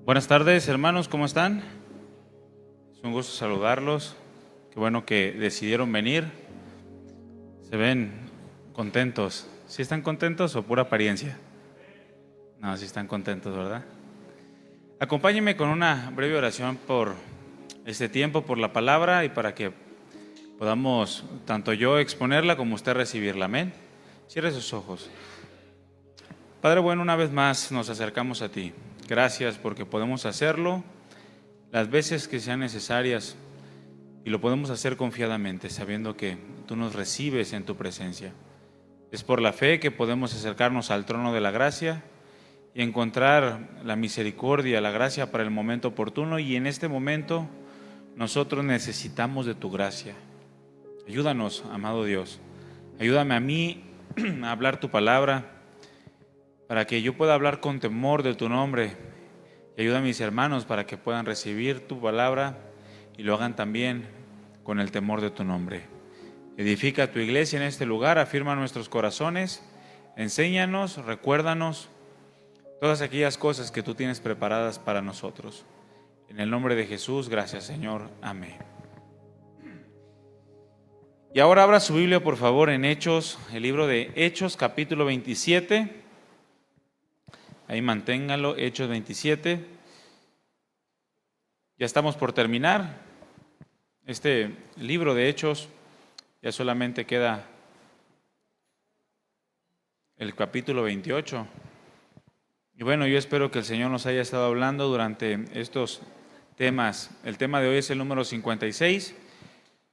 Buenas tardes, hermanos, ¿cómo están? Es un gusto saludarlos. Qué bueno que decidieron venir. Se ven contentos. ¿Sí están contentos o pura apariencia? No, sí están contentos, ¿verdad? Acompáñenme con una breve oración por este tiempo, por la palabra y para que podamos tanto yo exponerla como usted recibirla. Amén. Cierre sus ojos. Padre bueno, una vez más nos acercamos a ti. Gracias porque podemos hacerlo las veces que sean necesarias y lo podemos hacer confiadamente, sabiendo que tú nos recibes en tu presencia. Es por la fe que podemos acercarnos al trono de la gracia y encontrar la misericordia, la gracia para el momento oportuno, y en este momento nosotros necesitamos de tu gracia. Ayúdanos, amado Dios. Ayúdame a mí a hablar tu palabra para que yo pueda hablar con temor de tu nombre, y ayuda a mis hermanos para que puedan recibir tu palabra y lo hagan también con el temor de tu nombre. Edifica tu iglesia en este lugar, afirma nuestros corazones, enséñanos, recuérdanos todas aquellas cosas que tú tienes preparadas para nosotros. En el nombre de Jesús, gracias Señor, amén. Y ahora abra su Biblia por favor en Hechos, el libro de Hechos capítulo 27. Ahí manténgalo, Hechos 27. Ya estamos por terminar este libro de Hechos. Ya solamente queda el capítulo 28. Y bueno, yo espero que el Señor nos haya estado hablando durante estos temas. El tema de hoy es el número 56.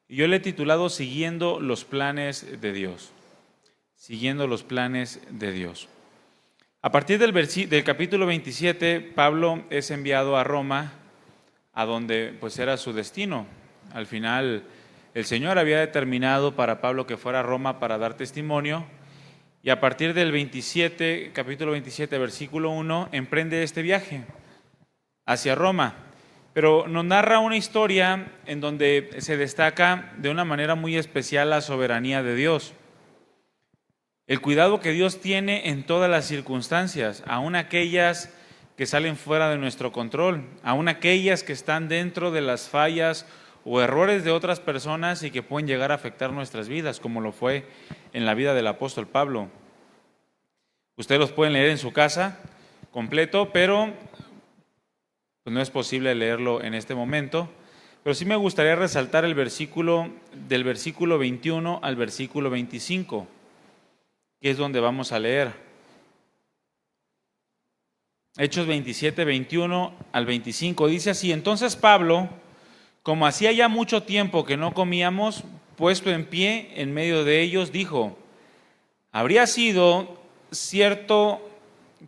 Y yo le he titulado Siguiendo los planes de Dios. Siguiendo los planes de Dios. A partir del capítulo 27, Pablo es enviado a Roma, a donde pues era su destino. Al final, el Señor había determinado para Pablo que fuera a Roma para dar testimonio, y a partir del capítulo 27, versículo 1, emprende este viaje hacia Roma. Pero nos narra una historia en donde se destaca de una manera muy especial la soberanía de Dios. El cuidado que Dios tiene en todas las circunstancias, aun aquellas que salen fuera de nuestro control, aun aquellas que están dentro de las fallas o errores de otras personas y que pueden llegar a afectar nuestras vidas, como lo fue en la vida del apóstol Pablo. Ustedes los pueden leer en su casa completo, pero pues no es posible leerlo en este momento. Pero sí me gustaría resaltar el versículo del versículo 21 al versículo 25, que es donde vamos a leer. Hechos 27, 21 al 25, dice así: entonces Pablo, como hacía ya mucho tiempo que no comíamos, puesto en pie en medio de ellos, dijo: habría sido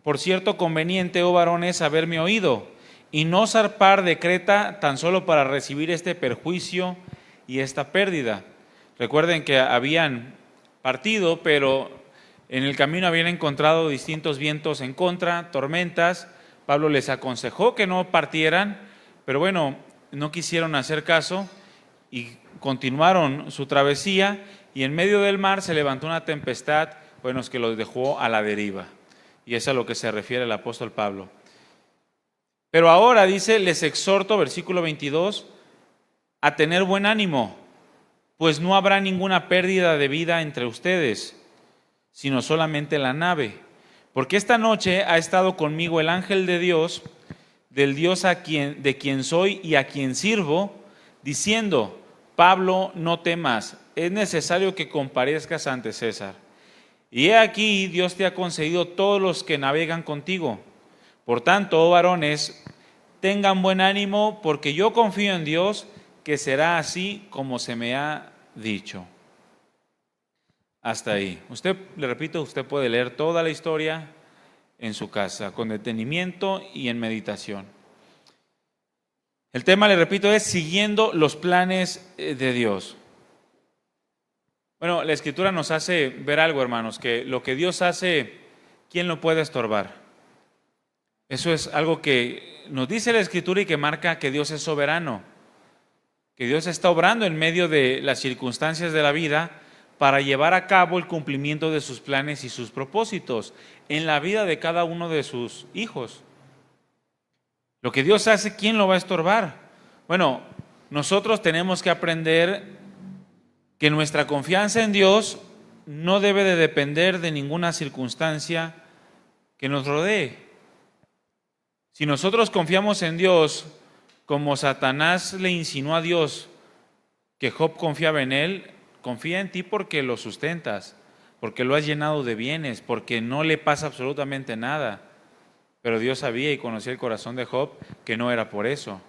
por cierto conveniente, oh varones, haberme oído, y no zarpar de Creta tan solo para recibir este perjuicio y esta pérdida. Recuerden que habían partido, pero en el camino habían encontrado distintos vientos en contra, tormentas. Pablo les aconsejó que no partieran, pero bueno, no quisieron hacer caso y continuaron su travesía, y en medio del mar se levantó una tempestad, bueno, es que los dejó a la deriva. Y es a lo que se refiere el apóstol Pablo. Pero ahora dice: les exhorto, versículo 22, a tener buen ánimo, pues no habrá ninguna pérdida de vida entre ustedes, sino solamente la nave. Porque esta noche ha estado conmigo el ángel de Dios, del Dios de quien soy y a quien sirvo, diciendo: Pablo, no temas, es necesario que comparezcas ante César. Y he aquí, Dios te ha concedido todos los que navegan contigo. Por tanto, oh varones, tengan buen ánimo, porque yo confío en Dios, que será así como se me ha dicho. Hasta ahí. Usted, le repito, usted puede leer toda la historia en su casa, con detenimiento y en meditación. El tema, le repito, es siguiendo los planes de Dios. Bueno, la Escritura nos hace ver algo, hermanos, que lo que Dios hace, ¿quién lo puede estorbar? Eso es algo que nos dice la Escritura y que marca que Dios es soberano, que Dios está obrando en medio de las circunstancias de la vida para llevar a cabo el cumplimiento de sus planes y sus propósitos en la vida de cada uno de sus hijos. Lo que Dios hace, ¿quién lo va a estorbar? Bueno, nosotros tenemos que aprender que nuestra confianza en Dios no debe de depender de ninguna circunstancia que nos rodee. Si nosotros confiamos en Dios, como Satanás le insinuó a Dios que Job confiaba en él, confía en ti porque lo sustentas, porque lo has llenado de bienes, porque no le pasa absolutamente nada. Pero Dios sabía y conocía el corazón de Job que no era por eso.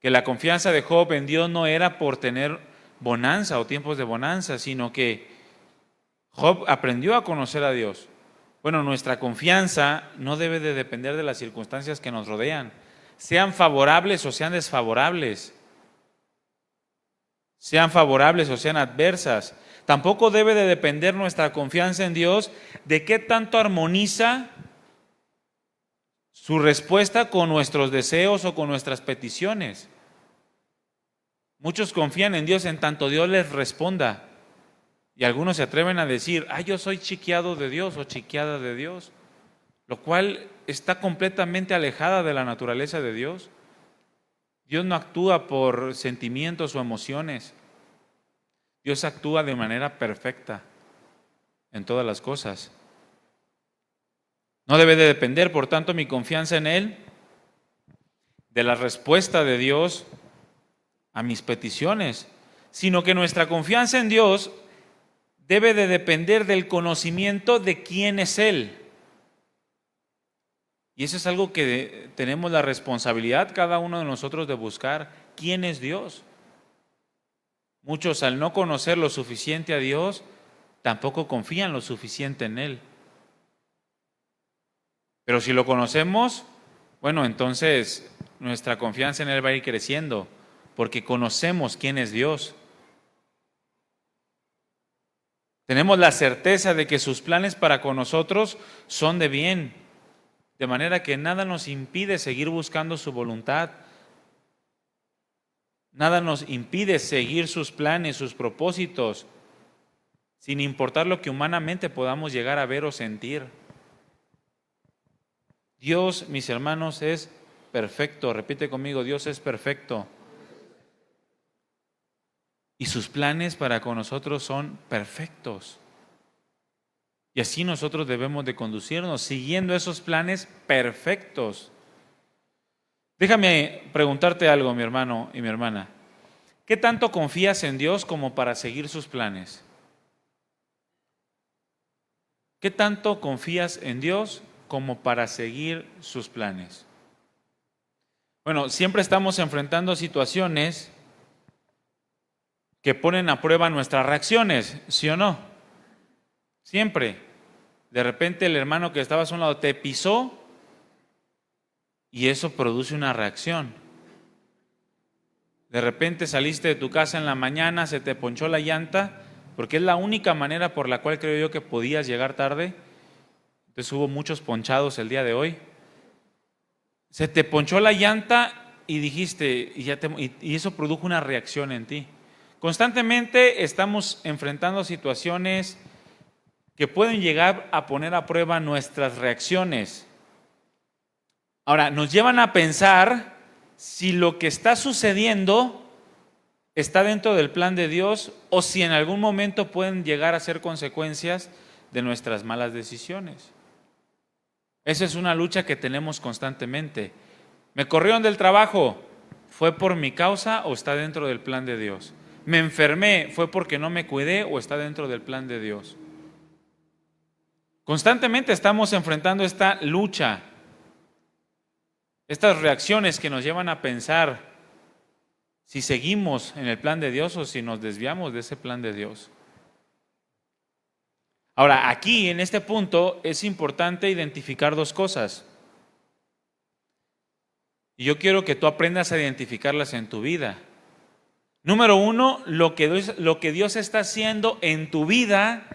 Que la confianza de Job en Dios no era por tener bonanza o tiempos de bonanza, sino que Job aprendió a conocer a Dios. Bueno, nuestra confianza no debe de depender de las circunstancias que nos rodean, sean favorables o sean desfavorables, sean favorables o sean adversas. Tampoco debe de depender nuestra confianza en Dios de qué tanto armoniza su respuesta con nuestros deseos o con nuestras peticiones. Muchos confían en Dios en tanto Dios les responda. Y algunos se atreven a decir, yo soy chiqueado de Dios o chiqueada de Dios, lo cual está completamente alejada de la naturaleza de Dios. Dios no actúa por sentimientos o emociones. Dios actúa de manera perfecta en todas las cosas. No debe de depender, por tanto, mi confianza en Él de la respuesta de Dios a mis peticiones, sino que nuestra confianza en Dios debe de depender del conocimiento de quién es Él. Y eso es algo que tenemos la responsabilidad cada uno de nosotros de buscar, quién es Dios. Muchos, al no conocer lo suficiente a Dios, tampoco confían lo suficiente en Él. Pero si lo conocemos, bueno, entonces nuestra confianza en Él va a ir creciendo, porque conocemos quién es Dios. Tenemos la certeza de que sus planes para con nosotros son de bien, de manera que nada nos impide seguir buscando su voluntad. Nada nos impide seguir sus planes, sus propósitos, sin importar lo que humanamente podamos llegar a ver o sentir. Dios, mis hermanos, es perfecto. Repite conmigo, Dios es perfecto. Y sus planes para con nosotros son perfectos. Y así nosotros debemos de conducirnos, siguiendo esos planes perfectos. Déjame preguntarte algo, mi hermano y mi hermana. ¿Qué tanto confías en Dios como para seguir sus planes? ¿Qué tanto confías en Dios como para seguir sus planes? Bueno, siempre estamos enfrentando situaciones que ponen a prueba nuestras reacciones, ¿sí o no? Siempre. De repente el hermano que estaba a su lado te pisó y eso produce una reacción. De repente saliste de tu casa en la mañana, se te ponchó la llanta, porque es la única manera por la cual creo yo que podías llegar tarde. Entonces hubo muchos ponchados el día de hoy. Se te ponchó la llanta y dijiste, y eso produjo una reacción en ti. Constantemente estamos enfrentando situaciones que pueden llegar a poner a prueba nuestras reacciones. Ahora, nos llevan a pensar si lo que está sucediendo está dentro del plan de Dios o si en algún momento pueden llegar a ser consecuencias de nuestras malas decisiones. Esa es una lucha que tenemos constantemente. ¿Me corrieron del trabajo? ¿Fue por mi causa o está dentro del plan de Dios? ¿Me enfermé? ¿Fue porque no me cuidé o está dentro del plan de Dios? Constantemente estamos enfrentando esta lucha, estas reacciones que nos llevan a pensar si seguimos en el plan de Dios o si nos desviamos de ese plan de Dios. Ahora, aquí en este punto es importante identificar dos cosas. Y yo quiero que tú aprendas a identificarlas en tu vida. Número uno, lo que Dios está haciendo en tu vida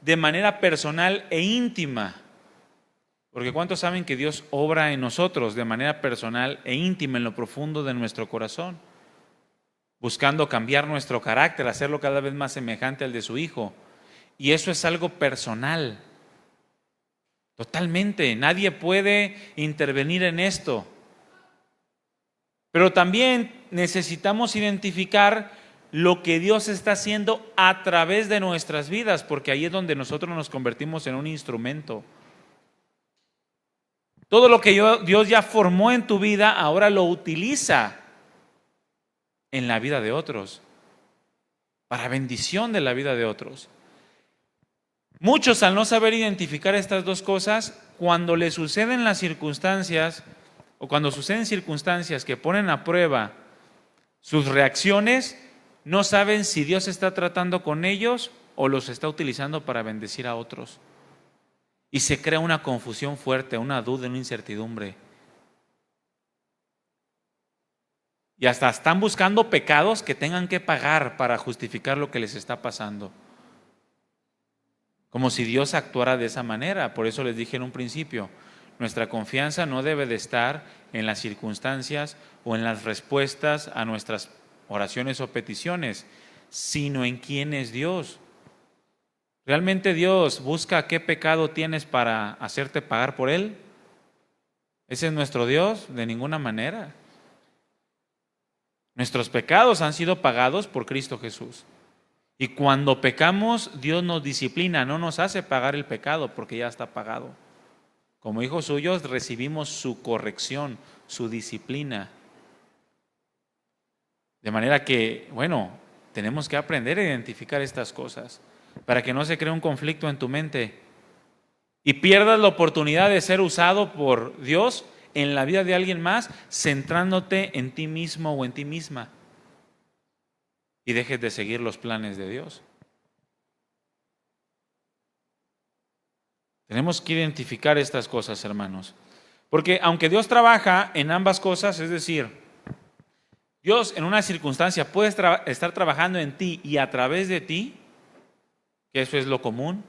de manera personal e íntima. Porque ¿cuántos saben que Dios obra en nosotros de manera personal e íntima en lo profundo de nuestro corazón? Buscando cambiar nuestro carácter, hacerlo cada vez más semejante al de su Hijo. Y eso es algo personal. Totalmente. Nadie puede intervenir en esto. Pero también necesitamos identificar lo que Dios está haciendo a través de nuestras vidas, porque ahí es donde nosotros nos convertimos en un instrumento. Todo lo que Dios ya formó en tu vida, ahora lo utiliza en la vida de otros, para bendición de la vida de otros. Muchos, al no saber identificar estas dos cosas, cuando les suceden las circunstancias, o cuando suceden circunstancias que ponen a prueba sus reacciones, no saben si Dios está tratando con ellos o los está utilizando para bendecir a otros. Y se crea una confusión fuerte, una duda, una incertidumbre. Y hasta están buscando pecados que tengan que pagar para justificar lo que les está pasando. Como si Dios actuara de esa manera. Por eso les dije en un principio, nuestra confianza no debe de estar en las circunstancias o en las respuestas a nuestras oraciones o peticiones, sino en quién es Dios. ¿Realmente Dios busca qué pecado tienes para hacerte pagar por él? ¿Ese es nuestro Dios? De ninguna manera. Nuestros pecados han sido pagados por Cristo Jesús. Y cuando pecamos, Dios nos disciplina, no nos hace pagar el pecado porque ya está pagado. Como hijos suyos recibimos su corrección, su disciplina. De manera que, bueno, tenemos que aprender a identificar estas cosas para que no se cree un conflicto en tu mente y pierdas la oportunidad de ser usado por Dios en la vida de alguien más, centrándote en ti mismo o en ti misma, y dejes de seguir los planes de Dios. Tenemos que identificar estas cosas, hermanos, porque aunque Dios trabaja en ambas cosas, es decir, Dios en una circunstancia puede estar trabajando en ti y a través de ti, que eso es lo común.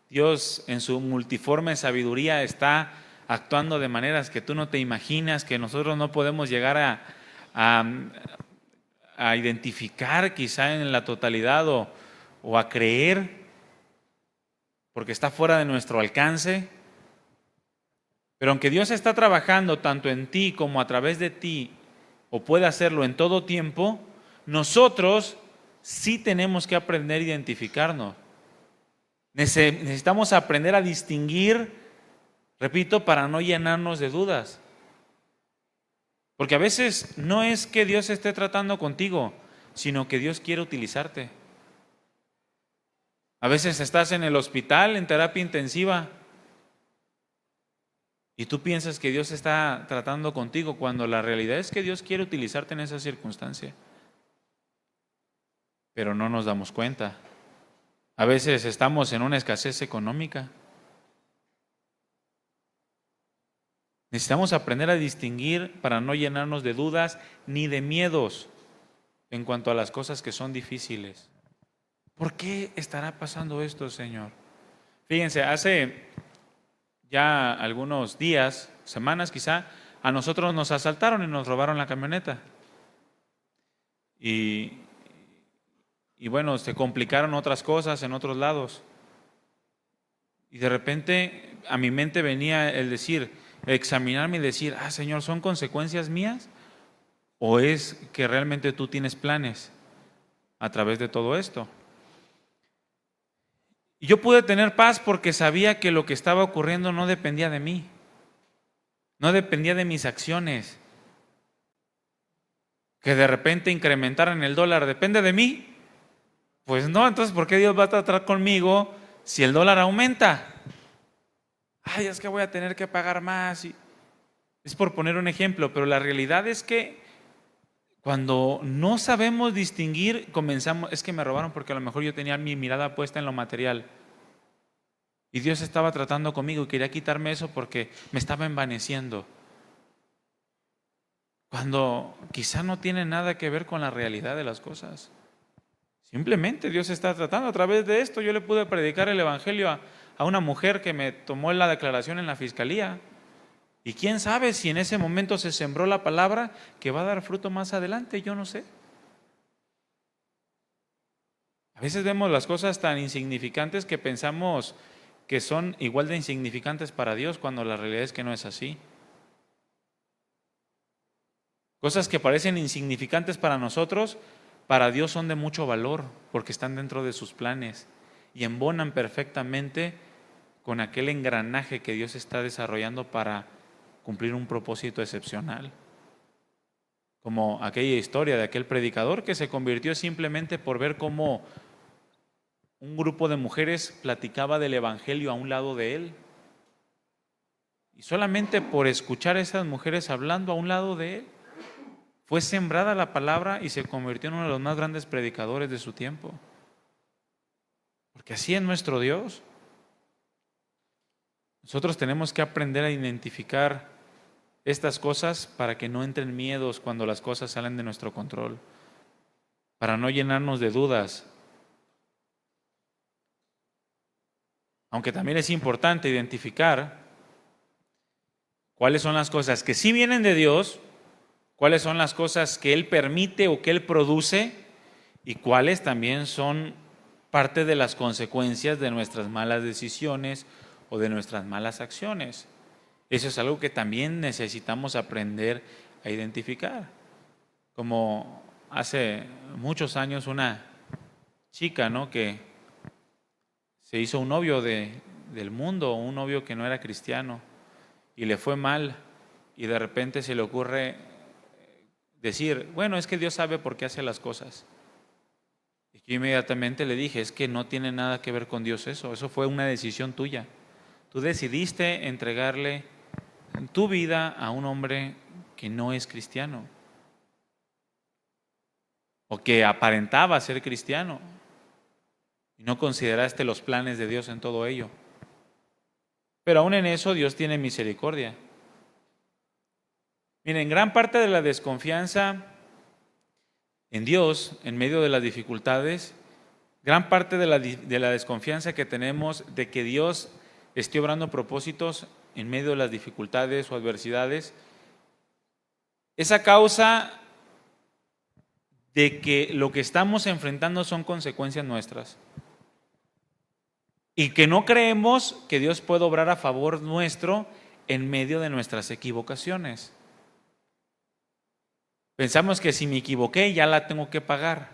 Dios en su multiforme sabiduría está actuando de maneras que tú no te imaginas, que nosotros no podemos llegar a identificar quizá en la totalidad o a creer, porque está fuera de nuestro alcance. Pero aunque Dios está trabajando tanto en ti como a través de ti, o puede hacerlo en todo tiempo, nosotros sí tenemos que aprender a identificarnos. Necesitamos aprender a distinguir, repito, para no llenarnos de dudas. Porque a veces no es que Dios esté tratando contigo, sino que Dios quiere utilizarte. A veces estás en el hospital, en terapia intensiva, y tú piensas que Dios está tratando contigo, cuando la realidad es que Dios quiere utilizarte en esa circunstancia. Pero no nos damos cuenta. A veces estamos en una escasez económica. Necesitamos aprender a distinguir para no llenarnos de dudas ni de miedos en cuanto a las cosas que son difíciles. ¿Por qué estará pasando esto, Señor? Fíjense, hace ya algunos días, semanas quizá, a nosotros nos asaltaron y nos robaron la camioneta. Y bueno, se complicaron otras cosas en otros lados. Y de repente a mi mente venía el decir, examinarme y decir, Señor, ¿son consecuencias mías? ¿O es que realmente tú tienes planes a través de todo esto? Y yo pude tener paz porque sabía que lo que estaba ocurriendo no dependía de mí, no dependía de mis acciones. Que de repente incrementaran el dólar, ¿depende de mí? Pues no, entonces ¿por qué Dios va a tratar conmigo si el dólar aumenta? Es que voy a tener que pagar más. Es por poner un ejemplo, pero la realidad es que cuando no sabemos distinguir, comenzamos, es que me robaron porque a lo mejor yo tenía mi mirada puesta en lo material. Y Dios estaba tratando conmigo y quería quitarme eso porque me estaba envaneciendo. Cuando quizá no tiene nada que ver con la realidad de las cosas. Simplemente Dios está tratando. A través de esto yo le pude predicar el evangelio a una mujer que me tomó la declaración en la fiscalía. Y quién sabe si en ese momento se sembró la palabra que va a dar fruto más adelante, yo no sé. A veces vemos las cosas tan insignificantes que pensamos que son igual de insignificantes para Dios, cuando la realidad es que no es así. Cosas que parecen insignificantes para nosotros, para Dios son de mucho valor, porque están dentro de sus planes y embonan perfectamente con aquel engranaje que Dios está desarrollando para cumplir un propósito excepcional. Como aquella historia de aquel predicador que se convirtió simplemente por ver cómo un grupo de mujeres platicaba del evangelio a un lado de él. Y solamente por escuchar a esas mujeres hablando a un lado de él, fue sembrada la palabra y se convirtió en uno de los más grandes predicadores de su tiempo. Porque así es nuestro Dios. Nosotros tenemos que aprender a identificar estas cosas para que no entren miedos cuando las cosas salen de nuestro control, para no llenarnos de dudas. Aunque también es importante identificar cuáles son las cosas que sí vienen de Dios, cuáles son las cosas que Él permite o que Él produce y cuáles también son parte de las consecuencias de nuestras malas decisiones o de nuestras malas acciones. Eso es algo que también necesitamos aprender a identificar. Como hace muchos años una chica, ¿no?, que se hizo un novio del mundo, un novio que no era cristiano, y le fue mal, y de repente se le ocurre decir, bueno, es que Dios sabe por qué hace las cosas. Y yo inmediatamente le dije, es que no tiene nada que ver con Dios eso fue una decisión tuya. Tú decidiste entregarle tu vida a un hombre que no es cristiano, o que aparentaba ser cristiano, y no consideraste los planes de Dios en todo ello. Pero aún en eso Dios tiene misericordia. Miren, gran parte de la desconfianza en Dios en medio de las dificultades, gran parte de la desconfianza que tenemos de que Dios esté obrando propósitos en medio de las dificultades o adversidades, es a causa de que lo que estamos enfrentando son consecuencias nuestras. Y que no creemos que Dios pueda obrar a favor nuestro en medio de nuestras equivocaciones. Pensamos que si me equivoqué ya la tengo que pagar.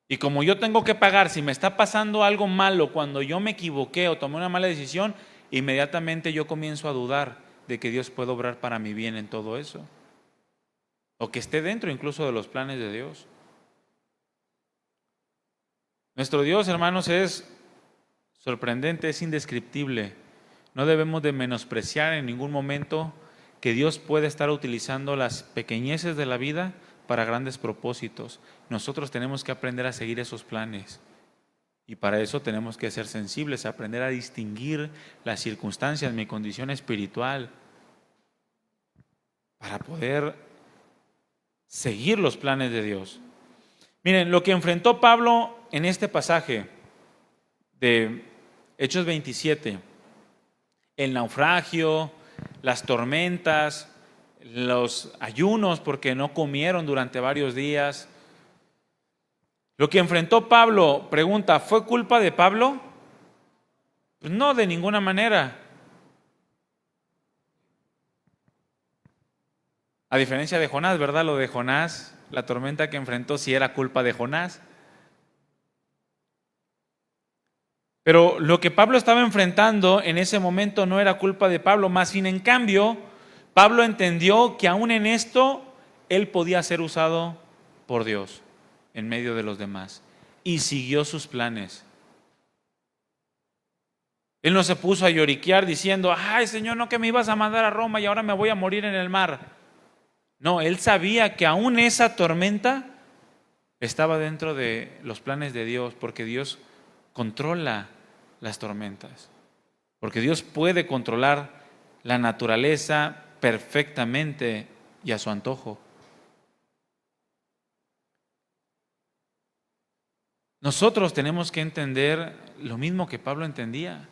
Y como yo tengo que pagar, si me está pasando algo malo cuando yo me equivoqué o tomé una mala decisión, inmediatamente yo comienzo a dudar de que Dios puede obrar para mi bien en todo eso. O que esté dentro incluso de los planes de Dios. Nuestro Dios, hermanos, es sorprendente, es indescriptible. No debemos de menospreciar en ningún momento que Dios puede estar utilizando las pequeñeces de la vida para grandes propósitos. Nosotros tenemos que aprender a seguir esos planes. Y para eso tenemos que ser sensibles, aprender a distinguir las circunstancias, mi condición espiritual, para poder seguir los planes de Dios. Miren, lo que enfrentó Pablo en este pasaje de Hechos 27, el naufragio, las tormentas, los ayunos porque no comieron durante varios días. Lo que enfrentó Pablo, pregunta, ¿fue culpa de Pablo? Pues no, de ninguna manera. A diferencia de Jonás, ¿verdad? Lo de Jonás, la tormenta que enfrentó, sí era culpa de Jonás. Pero lo que Pablo estaba enfrentando en ese momento no era culpa de Pablo, más bien en cambio, Pablo entendió que aún en esto él podía ser usado por Dios en medio de los demás y siguió sus planes. Él no se puso a lloriquear diciendo, ay Señor, no que me ibas a mandar a Roma y ahora me voy a morir en el mar. No, él sabía que aún esa tormenta estaba dentro de los planes de Dios, porque Dios controla las tormentas, porque Dios puede controlar la naturaleza perfectamente y a su antojo. Nosotros tenemos que entender lo mismo que Pablo entendía,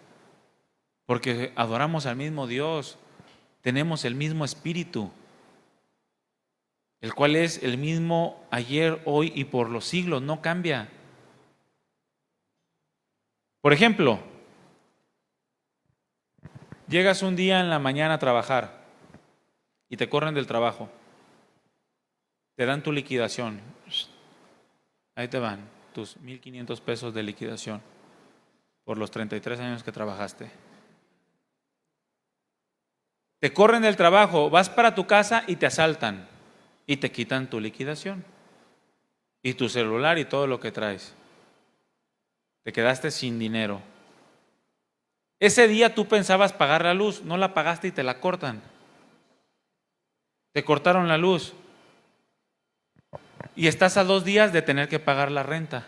porque adoramos al mismo Dios, tenemos el mismo espíritu, el cual es el mismo ayer, hoy y por los siglos, no cambia. Por ejemplo, llegas un día en la mañana a trabajar y te corren del trabajo. Te dan tu liquidación. Ahí te van tus 1,500 pesos de liquidación por los 33 años que trabajaste. Te corren del trabajo, vas para tu casa y te asaltan y te quitan tu liquidación y tu celular y todo lo que traes. Te quedaste sin dinero. Ese día tú pensabas pagar la luz, no la pagaste y te la cortan. Te cortaron la luz y estás a 2 días de tener que pagar la renta.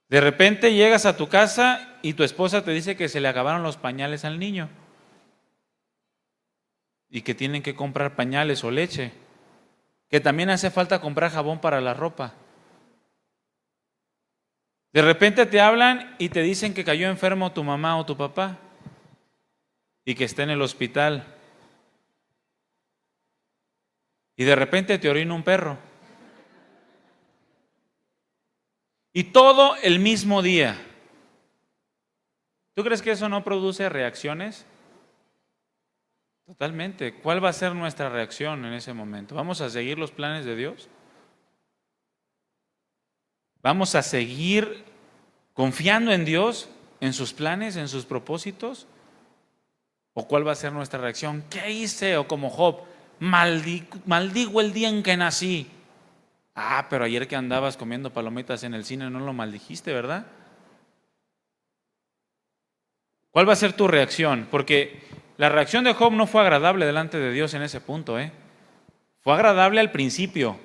De repente llegas a tu casa y tu esposa te dice que se le acabaron los pañales al niño y que tienen que comprar pañales o leche, que también hace falta comprar jabón para la ropa. De repente te hablan y te dicen que cayó enfermo tu mamá o tu papá y que está en el hospital. Y de repente te orina un perro. Y todo el mismo día. ¿Tú crees que eso no produce reacciones? Totalmente. ¿Cuál va a ser nuestra reacción en ese momento? ¿Vamos a seguir los planes de Dios? ¿Vamos a seguir confiando en Dios, en sus planes, en sus propósitos? ¿O cuál va a ser nuestra reacción? ¿Qué hice? O como Job, maldigo el día en que nací. Ah, pero ayer que andabas comiendo palomitas en el cine no lo maldijiste, ¿verdad? ¿Cuál va a ser tu reacción? Porque la reacción de Job no fue agradable delante de Dios en ese punto, ¿eh? Fue agradable al principio,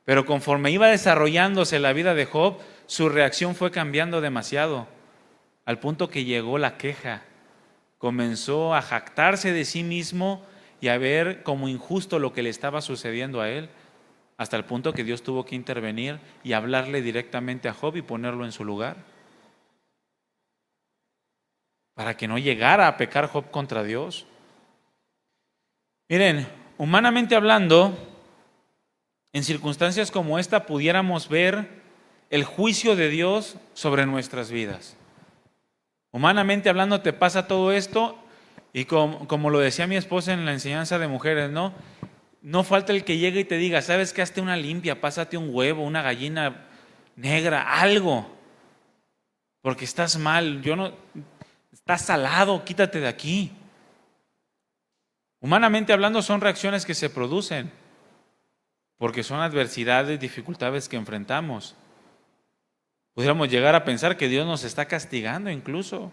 pero conforme iba desarrollándose la vida de Job, su reacción fue cambiando demasiado, al punto que llegó la queja. Comenzó a jactarse de sí mismo y a ver como injusto lo que le estaba sucediendo a él, hasta el punto que Dios tuvo que intervenir y hablarle directamente a Job y ponerlo en su lugar, para que no llegara a pecar Job contra Dios. Miren, humanamente hablando, en circunstancias como esta pudiéramos ver el juicio de Dios sobre nuestras vidas. Humanamente hablando te pasa todo esto y como lo decía mi esposa en la enseñanza de mujeres, no falta el que llegue y te diga, ¿sabes qué? Hazte una limpia, pásate un huevo, una gallina negra, algo, porque estás mal, estás salado, quítate de aquí. Humanamente hablando son reacciones que se producen, porque son adversidades, dificultades que enfrentamos. Pudiéramos llegar a pensar que Dios nos está castigando incluso.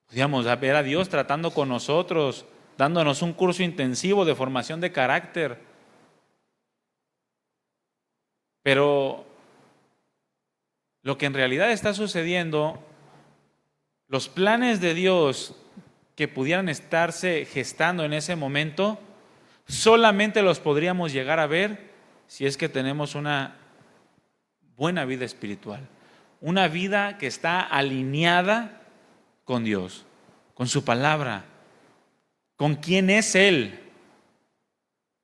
Pudiéramos ver a Dios tratando con nosotros, dándonos un curso intensivo de formación de carácter. Pero lo que en realidad está sucediendo, los planes de Dios que pudieran estarse gestando en ese momento, solamente los podríamos llegar a ver si es que tenemos una buena vida espiritual, una vida que está alineada con Dios, con su palabra, con quién es Él,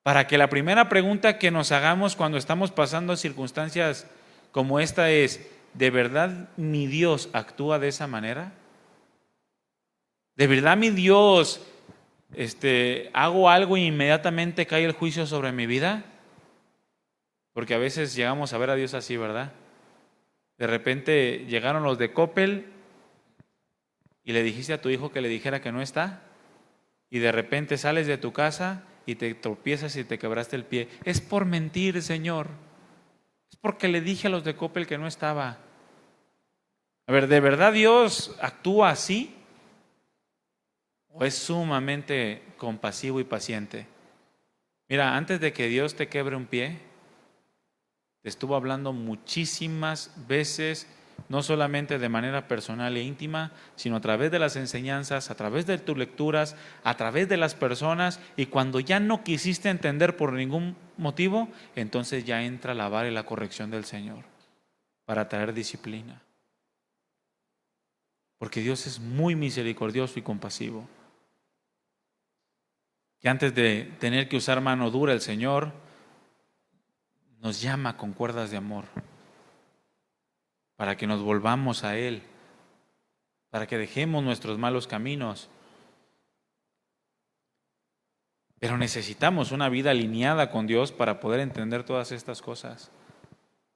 para que la primera pregunta que nos hagamos cuando estamos pasando circunstancias como esta es, ¿de verdad mi Dios actúa de esa manera? ¿De verdad mi Dios hago algo y inmediatamente cae el juicio sobre mi vida? Porque a veces llegamos a ver a Dios así, ¿verdad? De repente llegaron los de Coppel y le dijiste a tu hijo que le dijera que no está, y de repente sales de tu casa y te tropiezas y te quebraste el pie. Es por mentir, Señor. Es porque le dije a los de Coppel que no estaba. A ver, ¿de verdad Dios actúa así? ¿O es sumamente compasivo y paciente? Mira, antes de que Dios te quebre un pie, te estuvo hablando muchísimas veces, no solamente de manera personal e íntima, sino a través de las enseñanzas, a través de tus lecturas, a través de las personas, y cuando ya no quisiste entender por ningún motivo, entonces ya entra la vara y la corrección del Señor para traer disciplina. Porque Dios es muy misericordioso y compasivo. Que antes de tener que usar mano dura, el Señor nos llama con cuerdas de amor para que nos volvamos a Él, para que dejemos nuestros malos caminos Pero necesitamos una vida alineada con Dios para poder entender todas estas cosas.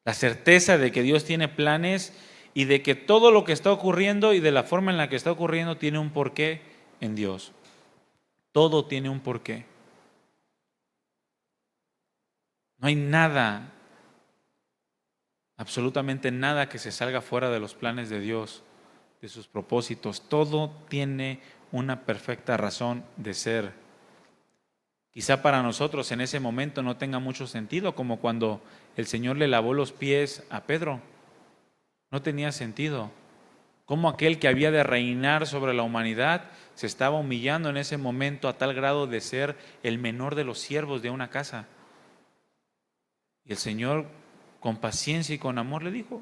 La certeza de que Dios tiene planes y de que todo lo que está ocurriendo y de la forma en la que está ocurriendo tiene un porqué en Dios. Todo tiene un porqué. No hay nada, absolutamente nada que se salga fuera de los planes de Dios, de sus propósitos. Todo tiene una perfecta razón de ser. Quizá para nosotros en ese momento no tenga mucho sentido, como cuando el Señor le lavó los pies a Pedro. No tenía sentido. Cómo aquel que había de reinar sobre la humanidad se estaba humillando en ese momento a tal grado de ser el menor de los siervos de una casa. Y el Señor, con paciencia y con amor, le dijo: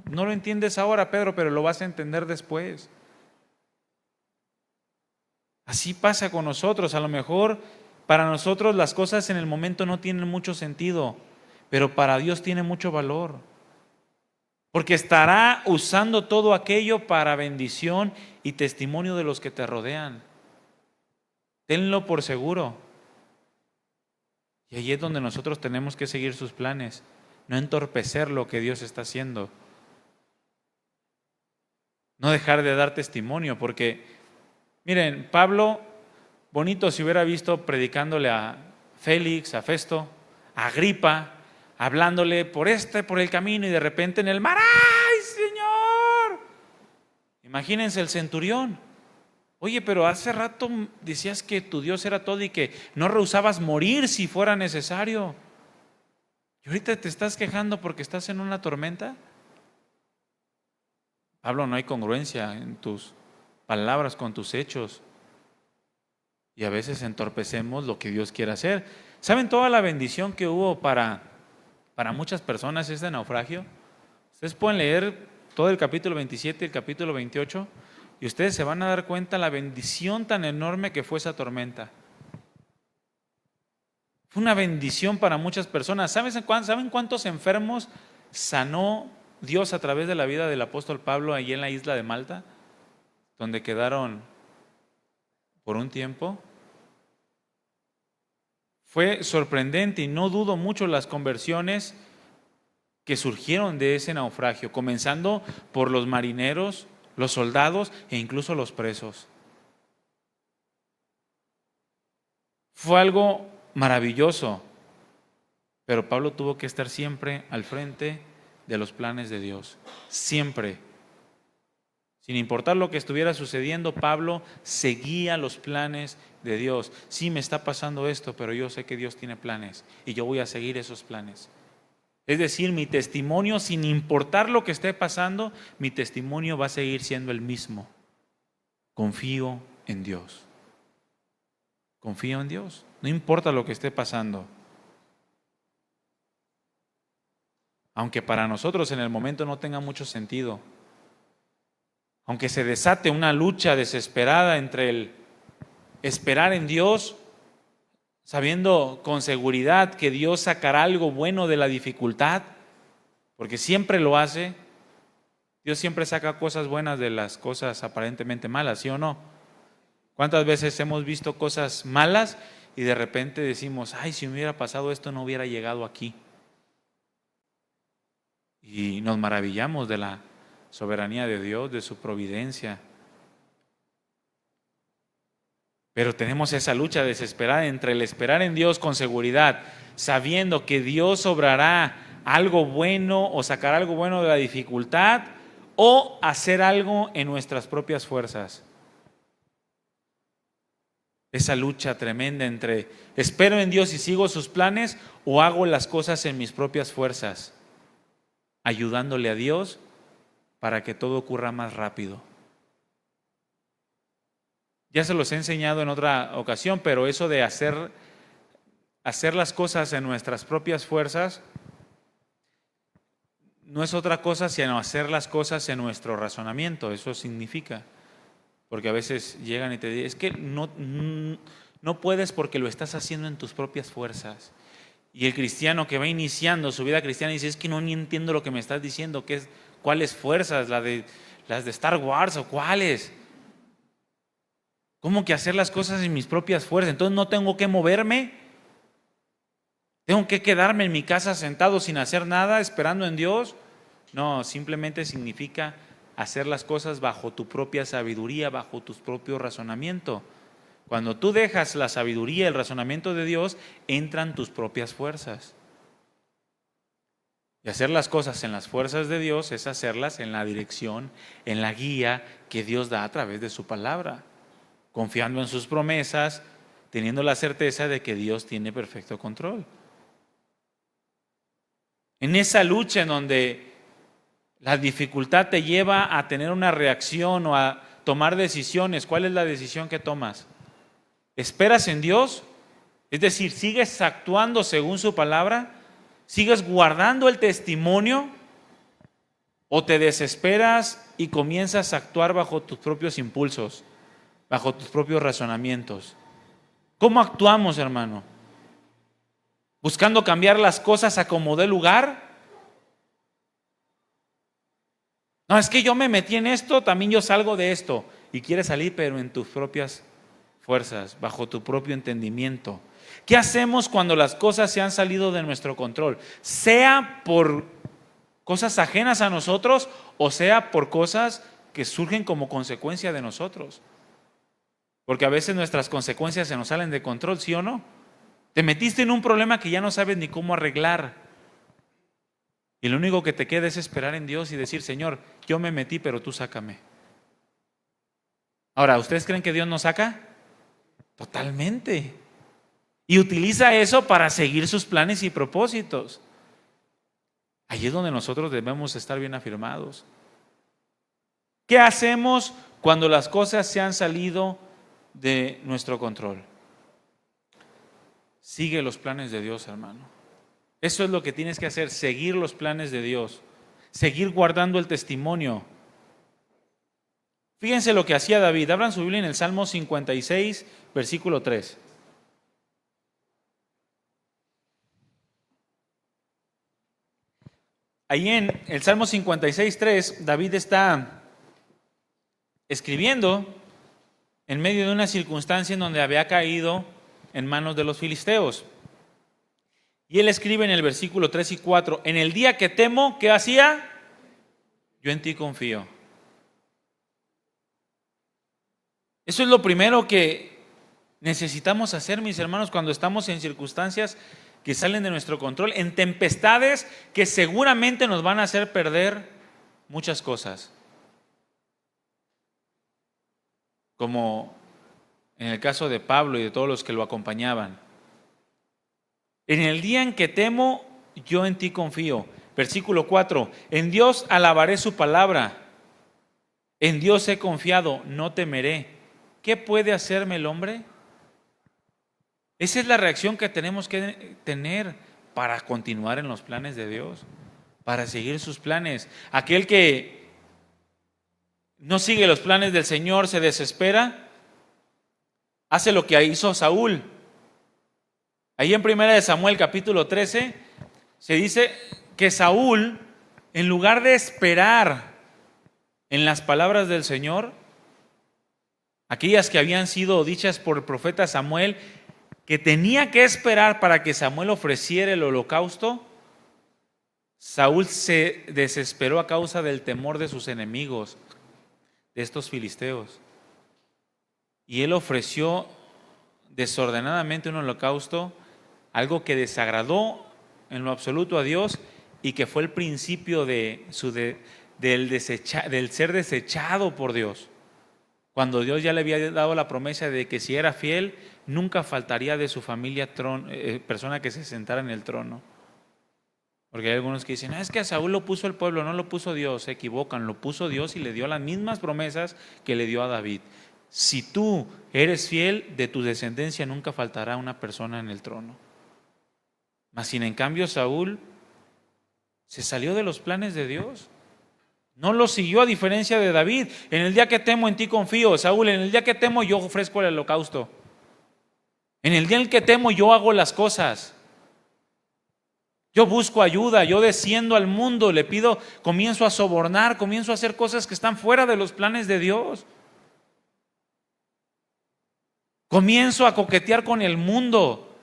no lo entiendes ahora, Pedro, pero lo vas a entender después. Así pasa con nosotros. A lo mejor para nosotros las cosas en el momento no tienen mucho sentido, pero para Dios tiene mucho valor. Porque estará usando todo aquello para bendición y testimonio de los que te rodean. Tenlo por seguro. Y ahí es donde nosotros tenemos que seguir sus planes, no entorpecer lo que Dios está haciendo. No dejar de dar testimonio, porque, miren, Pablo, bonito si hubiera visto predicándole a Félix, a Festo, a Agripa, hablándole por el camino y de repente en el mar, ¡ay, Señor! Imagínense el centurión. Oye, pero hace rato decías que tu Dios era todo y que no rehusabas morir si fuera necesario. ¿Y ahorita te estás quejando porque estás en una tormenta? Pablo, no hay congruencia en tus palabras con tus hechos. Y a veces entorpecemos lo que Dios quiere hacer. ¿Saben toda la bendición que hubo para muchas personas este naufragio? Ustedes pueden leer todo el capítulo 27 y el capítulo 28 y ustedes se van a dar cuenta la bendición tan enorme que fue esa tormenta. Fue una bendición para muchas personas. ¿Saben cuántos enfermos sanó Dios a través de la vida del apóstol Pablo allí en la isla de Malta, donde quedaron por un tiempo? Fue sorprendente y no dudo mucho las conversiones que surgieron de ese naufragio, comenzando por los marineros, los soldados e incluso los presos. Fue algo maravilloso, pero Pablo tuvo que estar siempre al frente de los planes de Dios, siempre. Sin importar lo que estuviera sucediendo, Pablo seguía los planes de Dios. Sí, me está pasando esto, pero yo sé que Dios tiene planes y yo voy a seguir esos planes. Es decir, mi testimonio, sin importar lo que esté pasando, mi testimonio va a seguir siendo el mismo. Confío en Dios. Confío en Dios. No importa lo que esté pasando. Aunque para nosotros en el momento no tenga mucho sentido. Aunque se desate una lucha desesperada entre el esperar en Dios, sabiendo con seguridad que Dios sacará algo bueno de la dificultad, porque siempre lo hace. Dios siempre saca cosas buenas de las cosas aparentemente malas, ¿sí o no? ¿Cuántas veces hemos visto cosas malas y de repente decimos: ay, si me hubiera pasado esto no hubiera llegado aquí? Y nos maravillamos de la soberanía de Dios, de su providencia. Pero tenemos esa lucha desesperada entre el esperar en Dios con seguridad, sabiendo que Dios obrará algo bueno o sacará algo bueno de la dificultad, o hacer algo en nuestras propias fuerzas. Esa lucha tremenda entre espero en Dios y sigo sus planes, o hago las cosas en mis propias fuerzas, ayudándole a Dios para que todo ocurra más rápido. Ya se los he enseñado en otra ocasión, pero eso de hacer las cosas en nuestras propias fuerzas no es otra cosa sino hacer las cosas en nuestro razonamiento. Eso significa, porque a veces llegan y te dicen: es que no puedes porque lo estás haciendo en tus propias fuerzas. Y el cristiano que va iniciando su vida cristiana dice: es que no ni entiendo lo que me estás diciendo. ¿Cuáles fuerzas? ¿Las de Star Wars o cuáles? ¿Cómo que hacer las cosas en mis propias fuerzas? Entonces no tengo que moverme. ¿Tengo que quedarme en mi casa sentado sin hacer nada, esperando en Dios? No, simplemente significa hacer las cosas bajo tu propia sabiduría, bajo tu propio razonamiento. Cuando tú dejas la sabiduría, el razonamiento de Dios, entran tus propias fuerzas. Y hacer las cosas en las fuerzas de Dios es hacerlas en la dirección, en la guía que Dios da a través de su palabra, confiando en sus promesas, teniendo la certeza de que Dios tiene perfecto control. En esa lucha en donde la dificultad te lleva a tener una reacción o a tomar decisiones, ¿cuál es la decisión que tomas? ¿Esperas en Dios? Es decir, ¿sigues actuando según su palabra? ¿Sigues guardando el testimonio? ¿O te desesperas y comienzas a actuar bajo tus propios impulsos, bajo tus propios razonamientos? ¿Cómo actuamos, hermano? ¿Buscando cambiar las cosas a como dé lugar? No, es que yo me metí en esto, también yo salgo de esto. Y quieres salir, pero en tus propias fuerzas, bajo tu propio entendimiento. ¿Qué hacemos cuando las cosas se han salido de nuestro control? Sea por cosas ajenas a nosotros o sea por cosas que surgen como consecuencia de nosotros. Porque a veces nuestras consecuencias se nos salen de control, ¿sí o no? Te metiste en un problema que ya no sabes ni cómo arreglar. Y lo único que te queda es esperar en Dios y decir, Señor, yo me metí, pero tú sácame. Ahora, ¿ustedes creen que Dios nos saca? Totalmente. Y utiliza eso para seguir sus planes y propósitos. Ahí es donde nosotros debemos estar bien afirmados. ¿Qué hacemos cuando las cosas se han salido de nuestro control? Sigue los planes de Dios, hermano. Eso es lo que tienes que hacer, seguir los planes de Dios, seguir guardando el testimonio. Fíjense lo que hacía David. Abran su Biblia en el Salmo 56, versículo 3. Ahí en el Salmo 56, 3, David está escribiendo en medio de una circunstancia en donde había caído en manos de los filisteos. Y él escribe en el versículo 3 y 4, en el día que temo, ¿qué hacía? Yo en ti confío. Eso es lo primero que necesitamos hacer, mis hermanos, cuando estamos en circunstancias que salen de nuestro control, en tempestades que seguramente nos van a hacer perder muchas cosas. Como en el caso de Pablo y de todos los que lo acompañaban. En el día en que temo, yo en ti confío. Versículo 4, en Dios alabaré su palabra. En Dios he confiado, no temeré. ¿Qué puede hacerme el hombre? Esa es la reacción que tenemos que tener para continuar en los planes de Dios, para seguir sus planes. Aquel que no sigue los planes del Señor, se desespera, hace lo que hizo Saúl. Ahí en 1 Samuel capítulo 13 se dice que Saúl, en lugar de esperar en las palabras del Señor, aquellas que habían sido dichas por el profeta Samuel, que tenía que esperar para que Samuel ofreciera el holocausto, Saúl se desesperó a causa del temor de sus enemigos, de estos filisteos. Y él ofreció desordenadamente un holocausto, algo que desagradó en lo absoluto a Dios y que fue el principio del ser desechado por Dios. Cuando Dios ya le había dado la promesa de que si era fiel, nunca faltaría de su familia persona que se sentara en el trono. Porque hay algunos que dicen, es que a Saúl lo puso el pueblo, no lo puso Dios. Se equivocan, lo puso Dios y le dio las mismas promesas que le dio a David. Si tú eres fiel, de tu descendencia nunca faltará una persona en el trono. Mas sin en cambio Saúl se salió de los planes de Dios. No lo siguió, a diferencia de David. En el día que temo, en ti confío. Saúl, en el día que temo, yo ofrezco el holocausto. En el día en el que temo, yo hago las cosas. Yo busco ayuda, yo desciendo al mundo, le pido, comienzo a sobornar, comienzo a hacer cosas que están fuera de los planes de Dios. Comienzo a coquetear con el mundo.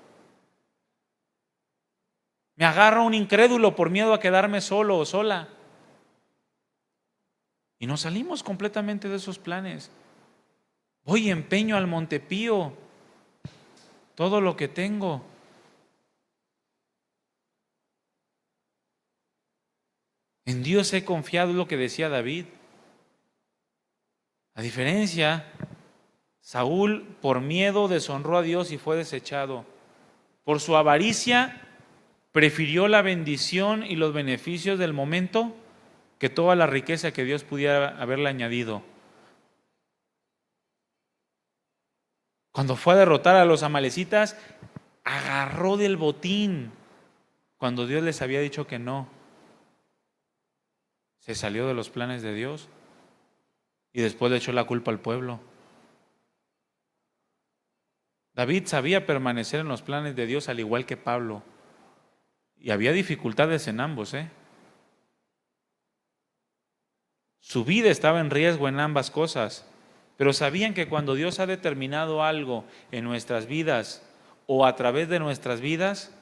Me agarra un incrédulo por miedo a quedarme solo o sola. Y nos salimos completamente de esos planes. Voy y empeño al Montepío todo lo que tengo. En Dios he confiado, es lo que decía David. A diferencia, Saúl por miedo deshonró a Dios y fue desechado. Por su avaricia prefirió la bendición y los beneficios del momento que toda la riqueza que Dios pudiera haberle añadido. Cuando fue a derrotar a los amalecitas, agarró del botín cuando Dios les había dicho que no. Se salió de los planes de Dios y después le echó la culpa al pueblo. David sabía permanecer en los planes de Dios al igual que Pablo. Y había dificultades en ambos, Su vida estaba en riesgo en ambas cosas, pero sabían que cuando Dios ha determinado algo en nuestras vidas o a través de nuestras vidas,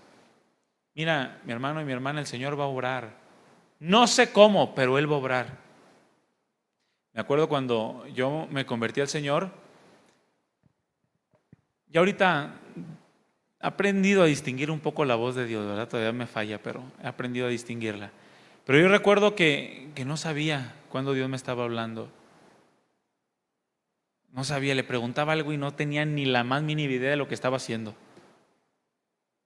mira, mi hermano y mi hermana, el Señor va a obrar. No sé cómo, pero Él va a obrar. Me acuerdo cuando yo me convertí al Señor, y ahorita he aprendido a distinguir un poco la voz de Dios, ¿verdad? Todavía me falla, pero he aprendido a distinguirla. Pero yo recuerdo que no sabía cuándo Dios me estaba hablando. No sabía, le preguntaba algo y no tenía ni la más mínima idea de lo que estaba haciendo.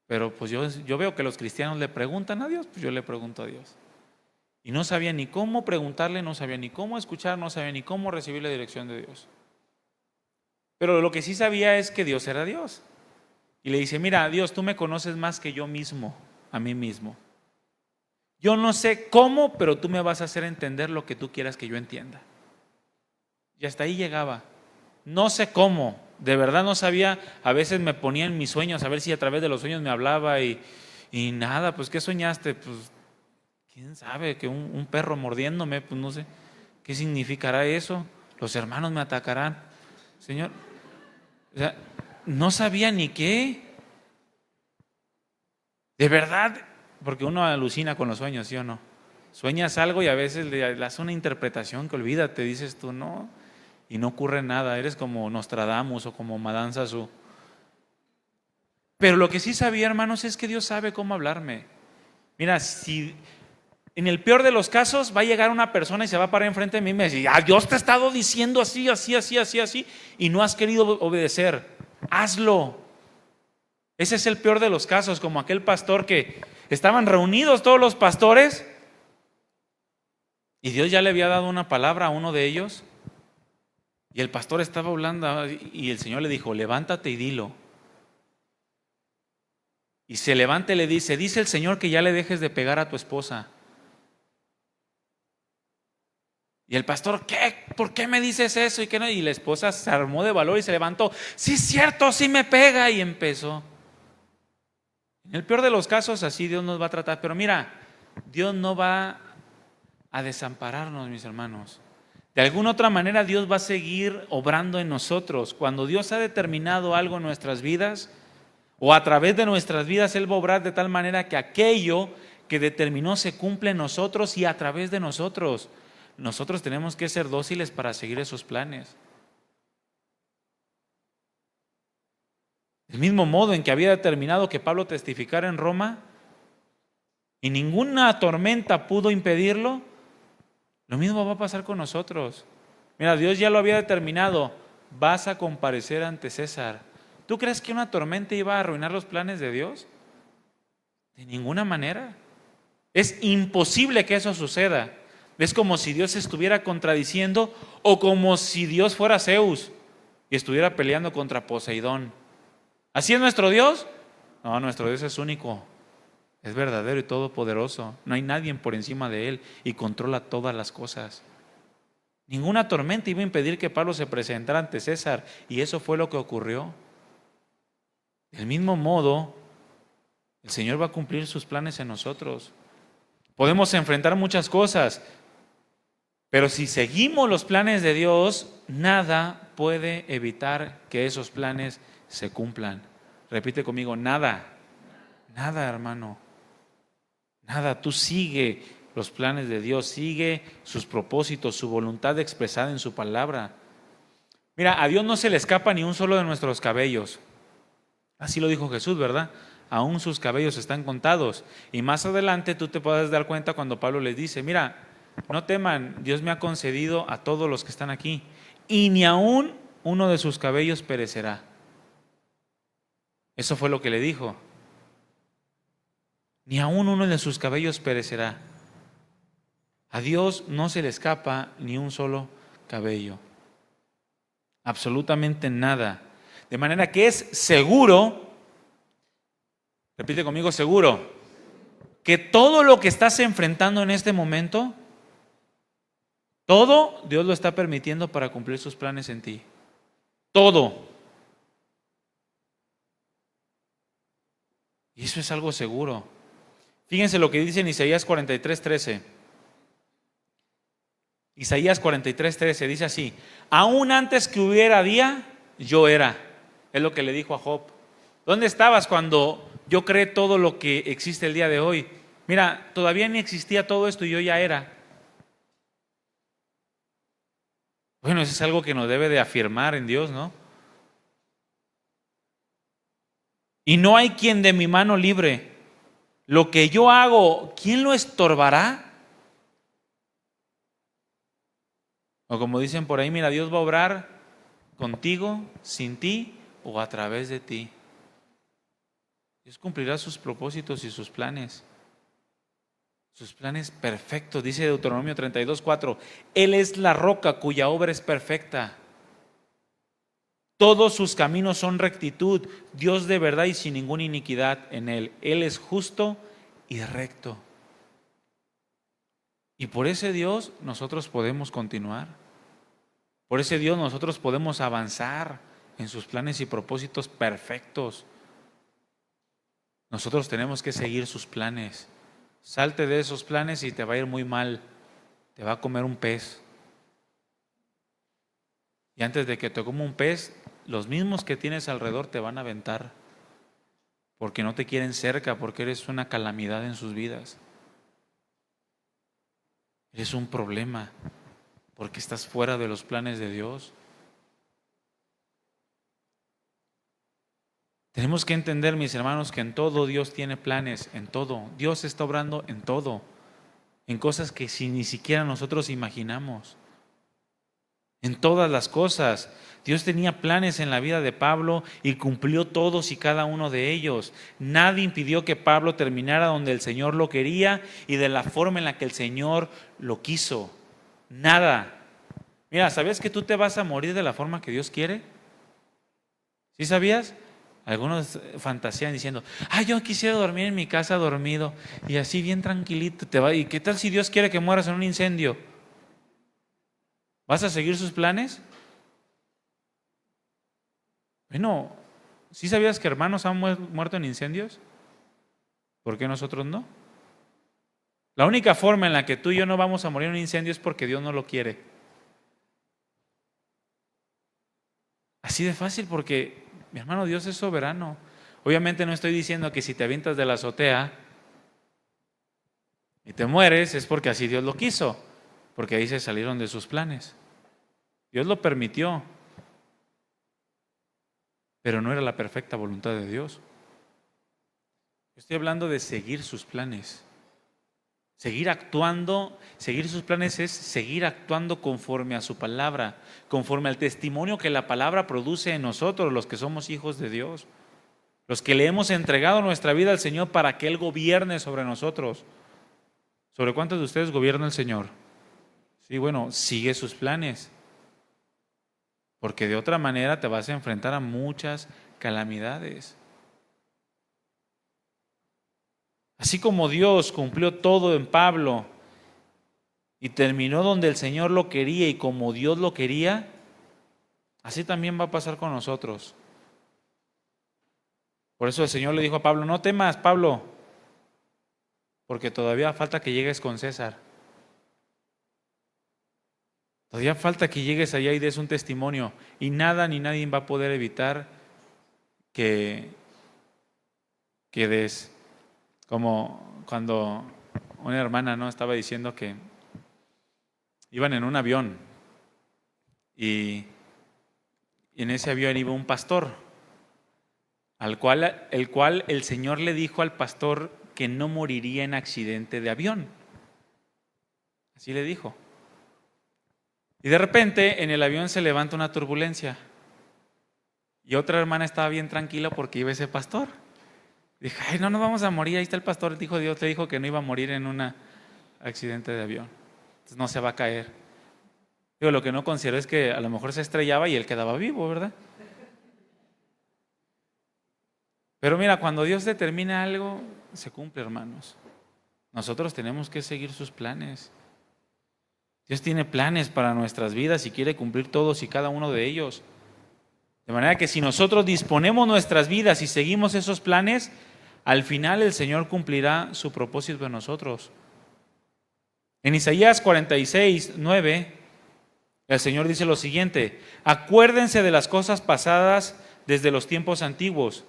Pero pues yo veo que los cristianos le preguntan a Dios, pues yo le pregunto a Dios. Y no sabía ni cómo preguntarle, no sabía ni cómo escuchar, no sabía ni cómo recibir la dirección de Dios. Pero lo que sí sabía es que Dios era Dios. Y le dice, mira, Dios, tú me conoces más que yo mismo, a mí mismo. Yo no sé cómo, pero tú me vas a hacer entender lo que tú quieras que yo entienda. Y hasta ahí llegaba. No sé cómo, de verdad no sabía. A veces me ponía en mis sueños a ver si a través de los sueños me hablaba y nada, pues ¿qué soñaste? Pues quién sabe, que un perro mordiéndome, pues no sé. ¿Qué significará eso? Los hermanos me atacarán. Señor, o sea, no sabía ni qué. De verdad, porque uno alucina con los sueños, ¿sí o no? Sueñas algo y a veces le das una interpretación que olvídate, dices tú, no, y no ocurre nada, eres como Nostradamus o como Madame Sassou. Pero lo que sí sabía, hermanos, es que Dios sabe cómo hablarme. Mira, si en el peor de los casos va a llegar una persona y se va a parar enfrente de mí y me dice, Dios te ha estado diciendo así, así, así, así, así, y no has querido obedecer, hazlo. Ese es el peor de los casos, como aquel pastor que estaban reunidos todos los pastores y Dios ya le había dado una palabra a uno de ellos y el pastor estaba hablando y el Señor le dijo, levántate y dilo. Y se levanta y le dice el Señor que ya le dejes de pegar a tu esposa. Y el pastor, ¿qué? ¿Por qué me dices eso? Y la esposa se armó de valor y se levantó. Sí, es cierto, sí me pega. Y empezó. En el peor de los casos, así Dios nos va a tratar. Pero mira, Dios no va a desampararnos, mis hermanos. De alguna otra manera, Dios va a seguir obrando en nosotros. Cuando Dios ha determinado algo en nuestras vidas, o a través de nuestras vidas, Él va a obrar de tal manera que aquello que determinó se cumple en nosotros y a través de nosotros. Nosotros tenemos que ser dóciles para seguir esos planes. Del mismo modo en que había determinado que Pablo testificara en Roma y ninguna tormenta pudo impedirlo, lo mismo va a pasar con nosotros. Mira, Dios ya lo había determinado, vas a comparecer ante César. ¿Tú crees que una tormenta iba a arruinar los planes de Dios? De ninguna manera. Es imposible que eso suceda. Es como si Dios estuviera contradiciendo o como si Dios fuera Zeus y estuviera peleando contra Poseidón. ¿Así es nuestro Dios? No, nuestro Dios es único, es verdadero y todopoderoso. No hay nadie por encima de Él y controla todas las cosas. Ninguna tormenta iba a impedir que Pablo se presentara ante César y eso fue lo que ocurrió. Del mismo modo, el Señor va a cumplir sus planes en nosotros. Podemos enfrentar muchas cosas, Pero si seguimos los planes de Dios, nada puede evitar que esos planes se cumplan. Repite conmigo, nada, nada, hermano, nada. Tú sigue los planes de Dios, sigue sus propósitos, su voluntad expresada en su palabra. Mira, a Dios no se le escapa ni un solo de nuestros cabellos. Así lo dijo Jesús, ¿verdad? Aún sus cabellos están contados. Y más adelante tú te puedes dar cuenta cuando Pablo les dice, mira, no teman, Dios me ha concedido a todos los que están aquí, y ni aún uno de sus cabellos perecerá. Eso fue lo que le dijo. Ni aún uno de sus cabellos perecerá. A Dios no se le escapa ni un solo cabello. Absolutamente nada. De manera que es seguro, repite conmigo, seguro, que todo lo que estás enfrentando en este momento, todo Dios lo está permitiendo para cumplir sus planes en ti. Todo. Y eso es algo seguro. Fíjense lo que dice en Isaías 43:13. Isaías 43:13 dice así: aún antes que hubiera día, yo era. Es lo que le dijo a Job. ¿Dónde estabas cuando yo creé todo lo que existe el día de hoy? Mira, todavía ni existía todo esto y yo ya era. Bueno, eso es algo que nos debe de afirmar en Dios, ¿no? Y no hay quien de mi mano libre. Lo que yo hago, ¿quién lo estorbará? O como dicen por ahí, mira, Dios va a obrar contigo, sin ti o a través de ti. Dios cumplirá sus propósitos y sus planes perfectos. Dice Deuteronomio 32:4, Él es la roca cuya obra es perfecta. Todos sus caminos son rectitud, Dios de verdad y sin ninguna iniquidad en Él. Él es justo y recto. Y por ese Dios nosotros podemos continuar. Por ese Dios nosotros podemos avanzar en sus planes y propósitos perfectos. Nosotros tenemos que seguir sus planes. Salte de esos planes y te va a ir muy mal. Te va a comer un pez. Y antes de que te coma un pez, los mismos que tienes alrededor te van a aventar. Porque no te quieren cerca, porque eres una calamidad en sus vidas. Eres un problema, porque estás fuera de los planes de Dios. Tenemos que entender, mis hermanos, que en todo Dios tiene planes, en todo. Dios está obrando en todo, en cosas que ni siquiera nosotros imaginamos. En todas las cosas. Dios tenía planes en la vida de Pablo y cumplió todos y cada uno de ellos. Nadie impidió que Pablo terminara donde el Señor lo quería y de la forma en la que el Señor lo quiso. Nada. Mira, ¿sabías que tú te vas a morir de la forma que Dios quiere? ¿Sí sabías? Algunos fantasían diciendo, yo quisiera dormir en mi casa dormido y así bien tranquilito te va. ¿Y qué tal si Dios quiere que mueras en un incendio? ¿Vas a seguir sus planes? Bueno, ¿sí sabías que hermanos han muerto en incendios? ¿Por qué nosotros no? La única forma en la que tú y yo no vamos a morir en un incendio es porque Dios no lo quiere. Así de fácil, porque mi hermano, Dios es soberano. Obviamente no estoy diciendo que si te avientas de la azotea y te mueres es porque así Dios lo quiso, porque ahí se salieron de sus planes. Dios lo permitió, pero no era la perfecta voluntad de Dios. Estoy hablando de seguir sus planes. Seguir actuando, seguir sus planes es seguir actuando conforme a su palabra, conforme al testimonio que la palabra produce en nosotros, los que somos hijos de Dios, los que le hemos entregado nuestra vida al Señor para que Él gobierne sobre nosotros. ¿Sobre cuántos de ustedes gobierna el Señor? Sí, bueno, sigue sus planes, porque de otra manera te vas a enfrentar a muchas calamidades. Así como Dios cumplió todo en Pablo y terminó donde el Señor lo quería y como Dios lo quería, así también va a pasar con nosotros. Por eso el Señor le dijo a Pablo, no temas, Pablo, porque todavía falta que llegues con César. Todavía falta que llegues allá y des un testimonio. Y nada ni nadie va a poder evitar que des. Como cuando una hermana, ¿no?, estaba diciendo que iban en un avión y en ese avión iba un pastor, el cual el Señor le dijo al pastor que no moriría en accidente de avión. Así le dijo. Y de repente en el avión se levanta una turbulencia. Y otra hermana estaba bien tranquila porque iba ese pastor. Dije, ay, no nos vamos a morir, ahí está el pastor, dijo Dios, le dijo que no iba a morir en un accidente de avión. Entonces no se va a caer. Digo, lo que no considero es que a lo mejor se estrellaba y él quedaba vivo, ¿verdad? Pero mira, cuando Dios determina algo, se cumple, hermanos. Nosotros tenemos que seguir sus planes. Dios tiene planes para nuestras vidas y quiere cumplir todos y cada uno de ellos. De manera que si nosotros disponemos nuestras vidas y seguimos esos planes, al final el Señor cumplirá su propósito en nosotros. En Isaías 46:9, el Señor dice lo siguiente: acuérdense de las cosas pasadas desde los tiempos antiguos,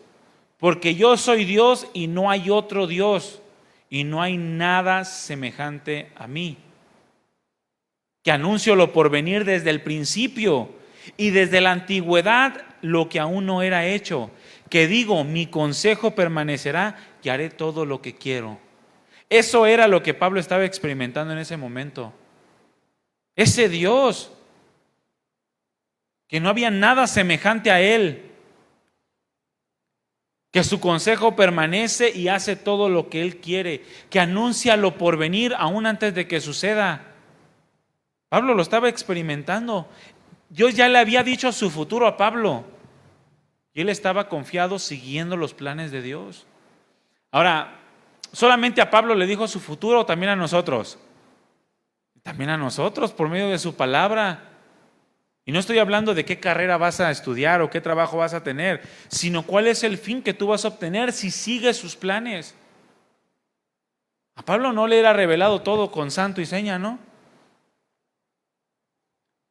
porque yo soy Dios y no hay otro Dios, y no hay nada semejante a mí, que anuncio lo por venir desde el principio y desde la antigüedad lo que aún no era hecho, que digo, mi consejo permanecerá y haré todo lo que quiero. Eso era lo que Pablo estaba experimentando en ese momento. Ese Dios, que no había nada semejante a Él, que su consejo permanece y hace todo lo que Él quiere, que anuncia lo por venir aún antes de que suceda. Pablo lo estaba experimentando. Dios ya le había dicho su futuro a Pablo y él estaba confiado siguiendo los planes de Dios. Ahora, ¿solamente a Pablo le dijo su futuro o también a nosotros? También a nosotros por medio de su palabra. Y no estoy hablando de qué carrera vas a estudiar o qué trabajo vas a tener, sino cuál es el fin que tú vas a obtener si sigues sus planes. A Pablo no le era revelado todo con santo y seña, ¿no?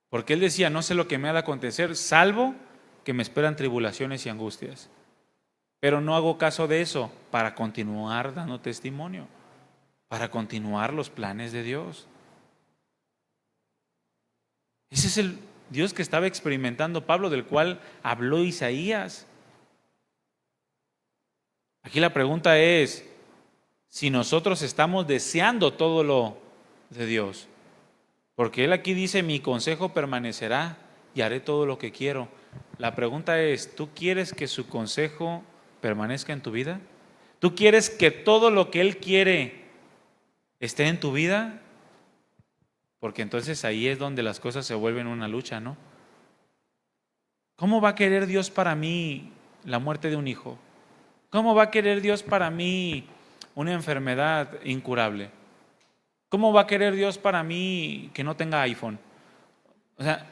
Porque él decía, no sé lo que me ha de acontecer, salvo que me esperan tribulaciones y angustias. Pero no hago caso de eso para continuar dando testimonio, para continuar los planes de Dios. Ese es el Dios que estaba experimentando Pablo, del cual habló Isaías. Aquí la pregunta es, si nosotros estamos deseando todo lo de Dios. Porque Él aquí dice, mi consejo permanecerá y haré todo lo que quiero. La pregunta es, ¿tú quieres que su consejo permanezca en tu vida? ¿Tú quieres que todo lo que Él quiere esté en tu vida? Porque entonces ahí es donde las cosas se vuelven una lucha, ¿no? ¿Cómo va a querer Dios para mí la muerte de un hijo? ¿Cómo va a querer Dios para mí una enfermedad incurable? ¿Cómo va a querer Dios para mí que no tenga iPhone? O sea,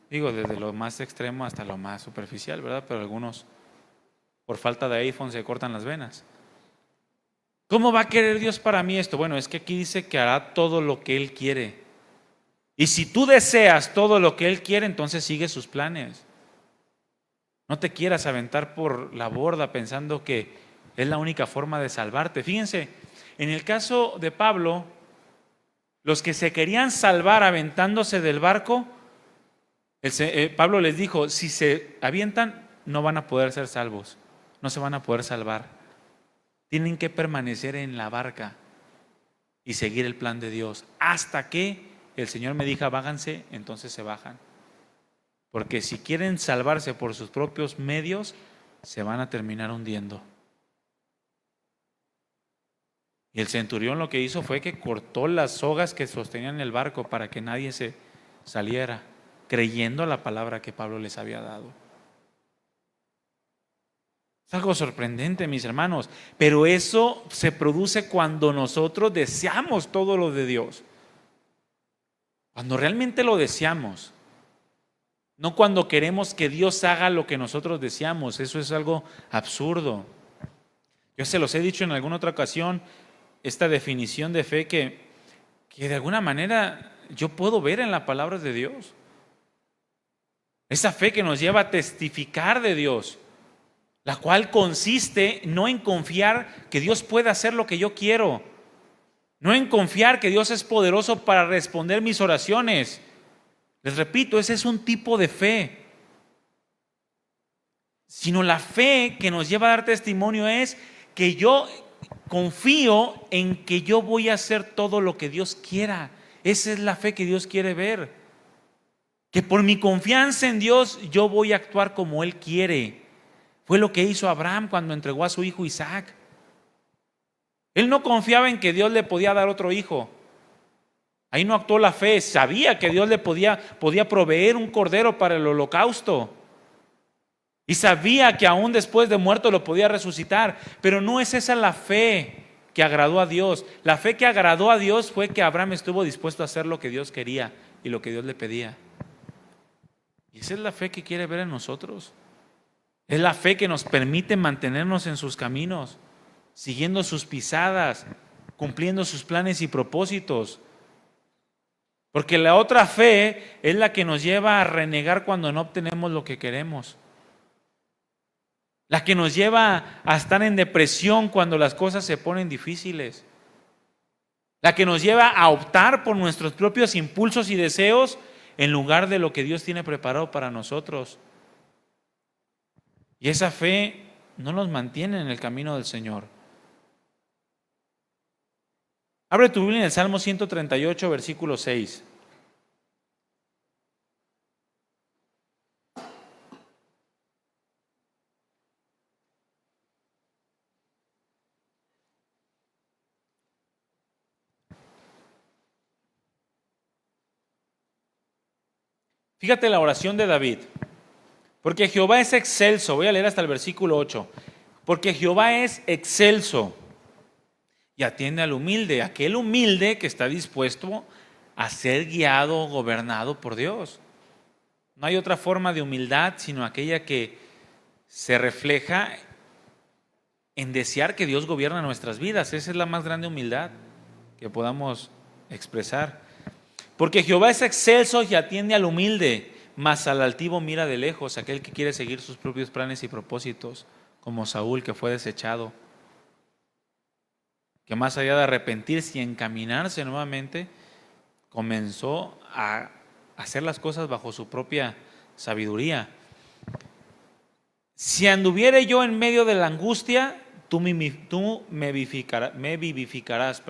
digo, desde lo más extremo hasta lo más superficial, ¿verdad? Pero algunos, por falta de iPhone, se cortan las venas. ¿Cómo va a querer Dios para mí esto? Bueno, es que aquí dice que hará todo lo que Él quiere. Y si tú deseas todo lo que Él quiere, entonces sigue sus planes. No te quieras aventar por la borda pensando que es la única forma de salvarte. Fíjense, en el caso de Pablo, los que se querían salvar aventándose del barco, Pablo les dijo, si se avientan, no van a poder ser salvos, no se van a poder salvar. Tienen que permanecer en la barca y seguir el plan de Dios. Hasta que el Señor me diga, bájanse, entonces se bajan. Porque si quieren salvarse por sus propios medios, se van a terminar hundiendo. Y el centurión lo que hizo fue que cortó las sogas que sostenían el barco para que nadie se saliera, creyendo la palabra que Pablo les había dado. Es algo sorprendente, mis hermanos, pero eso se produce cuando nosotros deseamos todo lo de Dios. Cuando realmente lo deseamos. No cuando queremos que Dios haga lo que nosotros deseamos. Eso es algo absurdo. Yo se los he dicho en alguna otra ocasión, esta definición de fe que de alguna manera yo puedo ver en la palabra de Dios. Esa fe que nos lleva a testificar de Dios, la cual consiste no en confiar que Dios puede hacer lo que yo quiero, no en confiar que Dios es poderoso para responder mis oraciones. Les repito, ese es un tipo de fe. Sino la fe que nos lleva a dar testimonio es que yo confío en que yo voy a hacer todo lo que Dios quiera. Esa es la fe que Dios quiere ver. Que por mi confianza en Dios yo voy a actuar como Él quiere. Fue lo que hizo Abraham cuando entregó a su hijo Isaac. Él no confiaba en que Dios le podía dar otro hijo. Ahí no actuó la fe. Sabía que Dios le podía proveer un cordero para el holocausto. Y sabía que aún después de muerto lo podía resucitar. Pero no es esa la fe que agradó a Dios. La fe que agradó a Dios fue que Abraham estuvo dispuesto a hacer lo que Dios quería y lo que Dios le pedía. Y esa es la fe que quiere ver en nosotros. Es la fe que nos permite mantenernos en sus caminos, siguiendo sus pisadas, cumpliendo sus planes y propósitos. Porque la otra fe es la que nos lleva a renegar cuando no obtenemos lo que queremos. La que nos lleva a estar en depresión cuando las cosas se ponen difíciles. La que nos lleva a optar por nuestros propios impulsos y deseos en lugar de lo que Dios tiene preparado para nosotros. Y esa fe no nos mantiene en el camino del Señor. Abre tu Biblia en el Salmo 138, versículo 6. Fíjate la oración de David. Porque Jehová es excelso. Voy a leer hasta el versículo 8. Porque Jehová es excelso y atiende al humilde. Aquel humilde que está dispuesto a ser guiado o gobernado por Dios. No hay otra forma de humildad sino aquella que se refleja en desear que Dios gobierna nuestras vidas. Esa es la más grande humildad que podamos expresar. Porque Jehová es excelso y atiende al humilde, mas al altivo mira de lejos, aquel que quiere seguir sus propios planes y propósitos, como Saúl, que fue desechado, que más allá de arrepentirse y encaminarse nuevamente, comenzó a hacer las cosas bajo su propia sabiduría. Si anduviere yo en medio de la angustia, tú me vivificarás.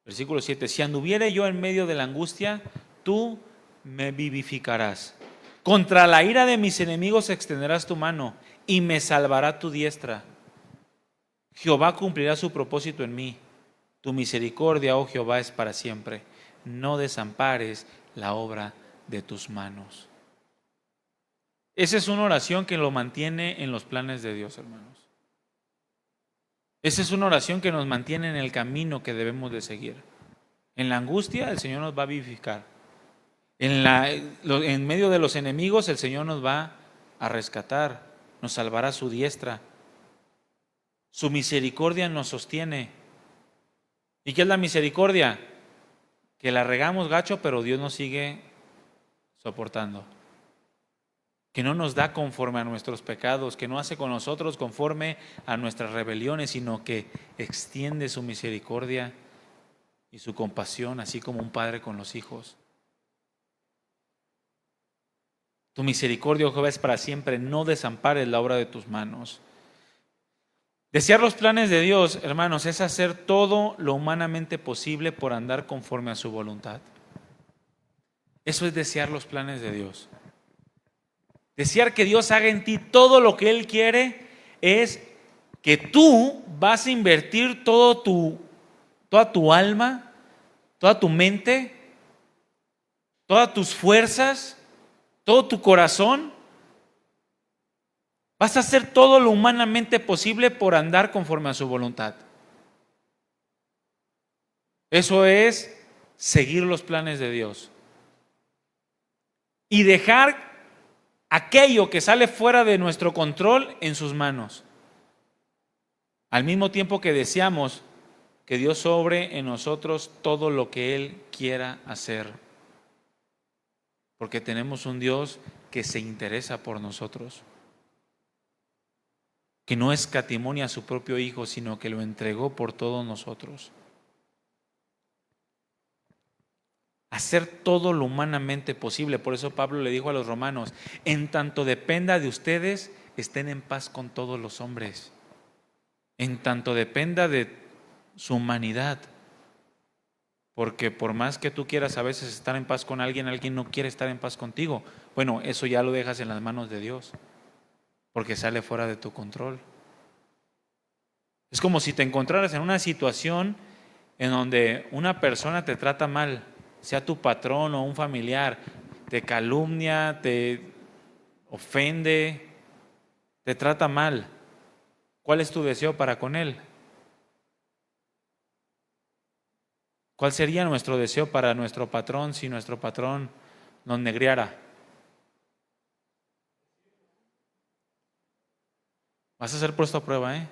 Versículo 7, si anduviere yo en medio de la angustia, tú me vivificarás. Contra la ira de mis enemigos extenderás tu mano y me salvará tu diestra. Jehová cumplirá su propósito en mí. Tu misericordia, oh Jehová, es para siempre. No desampares la obra de tus manos. Esa es una oración que lo mantiene en los planes de Dios, hermanos. Esa es una oración que nos mantiene en el camino que debemos de seguir. En la angustia el Señor nos va a vivificar. En medio de los enemigos el Señor nos va a rescatar, nos salvará su diestra. Su misericordia nos sostiene. ¿Y qué es la misericordia? Que la regamos gacho, pero Dios nos sigue soportando. Que no nos da conforme a nuestros pecados, que no hace con nosotros conforme a nuestras rebeliones, sino que extiende su misericordia y su compasión, así como un padre con los hijos. Tu misericordia, oh Jehová, es para siempre, no desampares la obra de tus manos. Desear los planes de Dios, hermanos, es hacer todo lo humanamente posible por andar conforme a su voluntad. Eso es desear los planes de Dios. Desear que Dios haga en ti todo lo que Él quiere es que tú vas a invertir toda tu alma, toda tu mente, todas tus fuerzas, todo tu corazón. Vas a hacer todo lo humanamente posible por andar conforme a su voluntad. Eso es seguir los planes de Dios. Y dejar aquello que sale fuera de nuestro control en sus manos. Al mismo tiempo que deseamos que Dios obre en nosotros todo lo que Él quiera hacer. Porque tenemos un Dios que se interesa por nosotros, que no escatimó a su propio Hijo, sino que lo entregó por todos nosotros. Hacer todo lo humanamente posible. Por eso Pablo le dijo a los romanos: en tanto dependa de ustedes, estén en paz con todos los hombres. En tanto dependa de su humanidad. Porque por más que tú quieras a veces estar en paz con alguien, alguien no quiere estar en paz contigo. Bueno, eso ya lo dejas en las manos de Dios, porque sale fuera de tu control. Es como si te encontraras en una situación en donde una persona te trata mal, sea tu patrón o un familiar, te calumnia, te ofende, te trata mal. ¿Cuál es tu deseo para con él? ¿Cuál sería nuestro deseo para nuestro patrón si nuestro patrón nos negriara? Vas a ser puesto a prueba, ¿eh?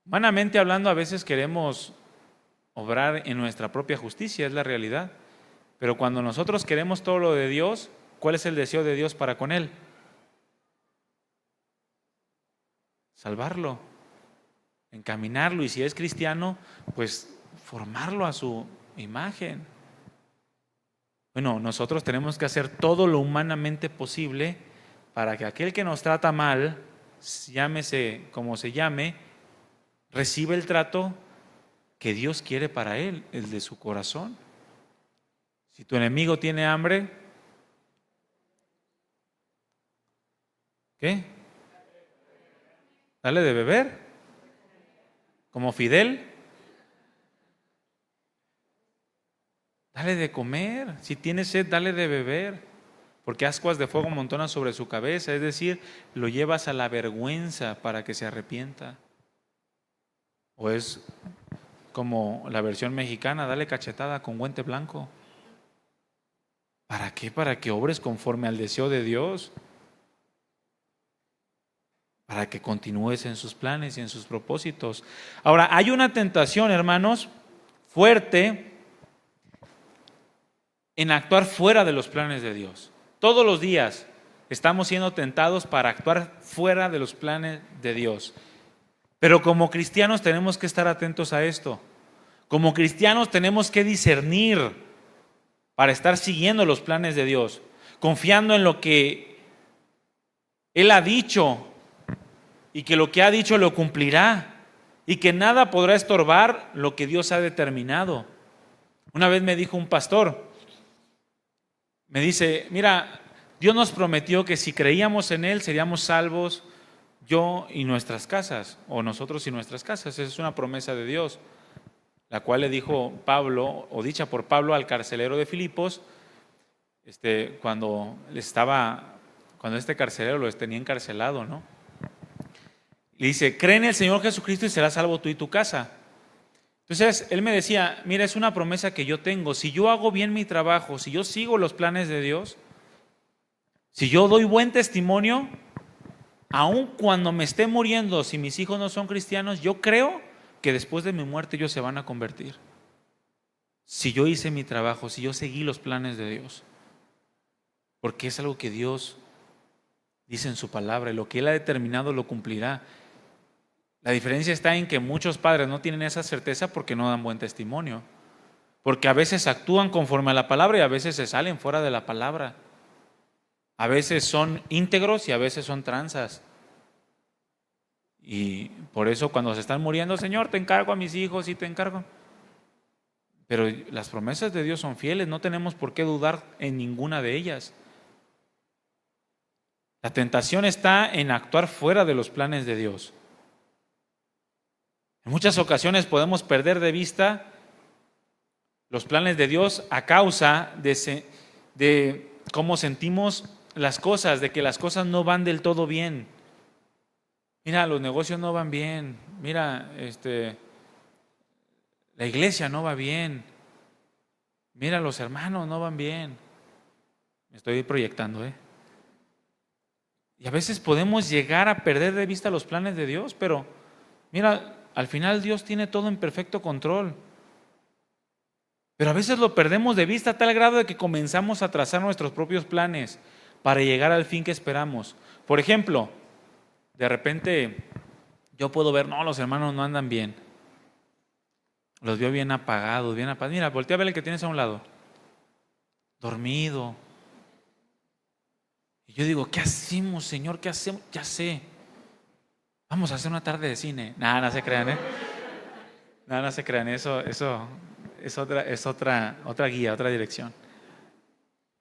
Humanamente hablando, a veces queremos obrar en nuestra propia justicia, es la realidad. Pero cuando nosotros queremos todo lo de Dios, ¿cuál es el deseo de Dios para con él? Salvarlo, encaminarlo, y si es cristiano, pues formarlo a su imagen. Bueno, nosotros tenemos que hacer todo lo humanamente posible para que aquel que nos trata mal, llámese como se llame, reciba el trato que Dios quiere para él, el de su corazón. Si tu enemigo tiene hambre, ¿qué? Dale de beber, como Fidel. Dale de comer. Si tiene sed, dale de beber. Porque ascuas de fuego amontonas sobre su cabeza. Es decir, lo llevas a la vergüenza para que se arrepienta. O es como la versión mexicana: dale cachetada con guante blanco. ¿Para qué? Para que obres conforme al deseo de Dios. Para que continúes en sus planes y en sus propósitos. Ahora, hay una tentación, hermanos, fuerte en actuar fuera de los planes de Dios. Todos los días estamos siendo tentados para actuar fuera de los planes de Dios. Pero como cristianos tenemos que estar atentos a esto. Como cristianos tenemos que discernir para estar siguiendo los planes de Dios, confiando en lo que Él ha dicho, y que lo que ha dicho lo cumplirá, y que nada podrá estorbar lo que Dios ha determinado. Una vez me dijo un pastor, me dice: mira, Dios nos prometió que si creíamos en Él seríamos salvos, yo y nuestras casas, o nosotros y nuestras casas. Esa es una promesa de Dios, la cual le dijo Pablo, o dicha por Pablo al carcelero de Filipos, cuando este carcelero lo tenía encarcelado, ¿no? Le dice: cree en el Señor Jesucristo y serás salvo tú y tu casa. Entonces él me decía: mira, es una promesa que yo tengo. Si yo hago bien mi trabajo, si yo sigo los planes de Dios, si yo doy buen testimonio, aun cuando me esté muriendo, si mis hijos no son cristianos, yo creo que después de mi muerte ellos se van a convertir. Si yo hice mi trabajo, si yo seguí los planes de Dios. Porque es algo que Dios dice en su palabra, y lo que Él ha determinado lo cumplirá. La diferencia está en que muchos padres no tienen esa certeza porque no dan buen testimonio. Porque a veces actúan conforme a la palabra y a veces se salen fuera de la palabra. A veces son íntegros y a veces son tranzas. Y por eso cuando se están muriendo: Señor, te encargo a mis hijos y te encargo. Pero las promesas de Dios son fieles, no tenemos por qué dudar en ninguna de ellas. La tentación está en actuar fuera de los planes de Dios. En muchas ocasiones podemos perder de vista los planes de Dios a causa de cómo sentimos las cosas, de que las cosas no van del todo bien. Mira, los negocios no van bien. Mira, la iglesia no va bien. Mira, los hermanos no van bien. Me estoy proyectando, ¿eh? Y a veces podemos llegar a perder de vista los planes de Dios, pero Mira, al final Dios tiene todo en perfecto control. Pero a veces lo perdemos de vista a tal grado de que comenzamos a trazar nuestros propios planes para llegar al fin que esperamos. Por ejemplo, de repente yo puedo ver, no, los hermanos no andan bien. Los veo bien apagados, bien apagados. Mira, voltea a ver el que tienes a un lado. Dormido. Y yo digo, ¿qué hacemos, Señor? ¿Qué hacemos? Ya sé. Vamos a hacer una tarde de cine. Nada, no se crean, ¿eh? Nada, no se crean. Eso es otra guía, otra dirección.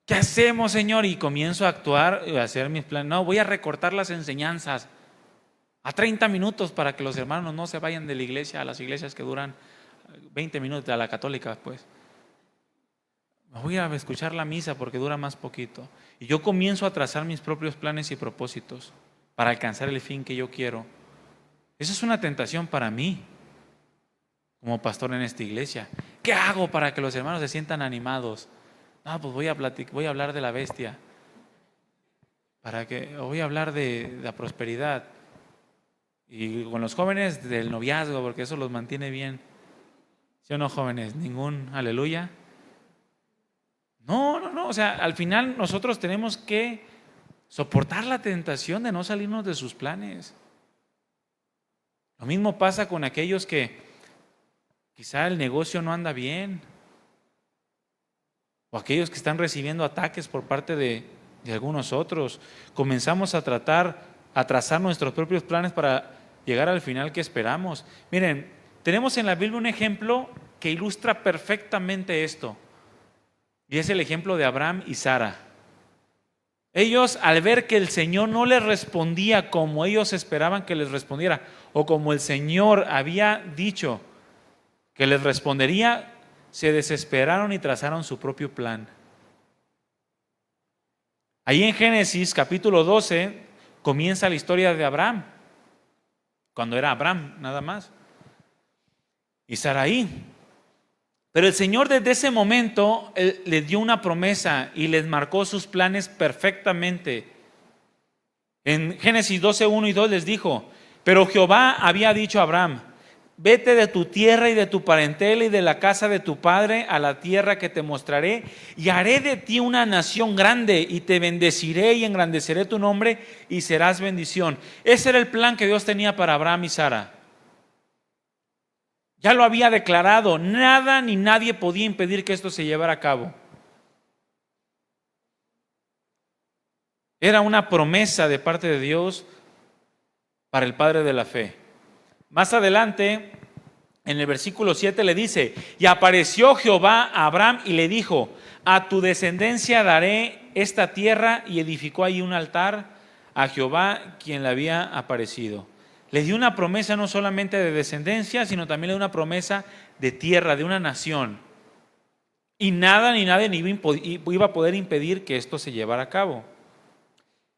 ¿Qué hacemos, Señor? Y comienzo a actuar y a hacer mis planes. No, voy a recortar las enseñanzas a 30 minutos para que los hermanos no se vayan de la iglesia a las iglesias que duran 20 minutos, a la católica, pues. Voy a escuchar la misa porque dura más poquito. Y yo comienzo a trazar mis propios planes y propósitos para alcanzar el fin que yo quiero. Eso es una tentación para mí, como pastor en esta iglesia. ¿Qué hago para que los hermanos se sientan animados? No, pues voy a hablar de la bestia. Voy a hablar de la prosperidad. Y con los jóvenes del noviazgo, porque eso los mantiene bien. ¿Sí o no, jóvenes? ¿Ningún aleluya? No. O sea, al final nosotros tenemos que soportar la tentación de no salirnos de sus planes. Lo mismo pasa con aquellos que quizá el negocio no anda bien, o aquellos que están recibiendo ataques por parte de algunos otros. Comenzamos a trazar nuestros propios planes para llegar al final que esperamos. Miren, tenemos en la Biblia un ejemplo que ilustra perfectamente esto, y es el ejemplo de Abraham y Sara. Ellos, al ver que el Señor no les respondía como ellos esperaban que les respondiera, o como el Señor había dicho que les respondería, se desesperaron y trazaron su propio plan. Ahí en Génesis capítulo 12 comienza la historia de Abraham, cuando era Abraham nada más, y Saraí. Pero el Señor desde ese momento les dio una promesa y les marcó sus planes perfectamente. En Génesis 12, 1 y 2 les dijo: pero Jehová había dicho a Abraham: vete de tu tierra y de tu parentela y de la casa de tu padre a la tierra que te mostraré, y haré de ti una nación grande, y te bendeciré y engrandeceré tu nombre y serás bendición. Ese era el plan que Dios tenía para Abraham y Sara. Ya lo había declarado. Nada ni nadie podía impedir que esto se llevara a cabo. Era una promesa de parte de Dios para el padre de la fe. Más adelante, en el versículo 7 le dice: y apareció Jehová a Abraham y le dijo: a tu descendencia daré esta tierra, y edificó ahí un altar a Jehová quien le había aparecido. Le dio una promesa no solamente de descendencia, sino también le dio una promesa de tierra, de una nación. Y nada ni nadie iba a poder impedir que esto se llevara a cabo.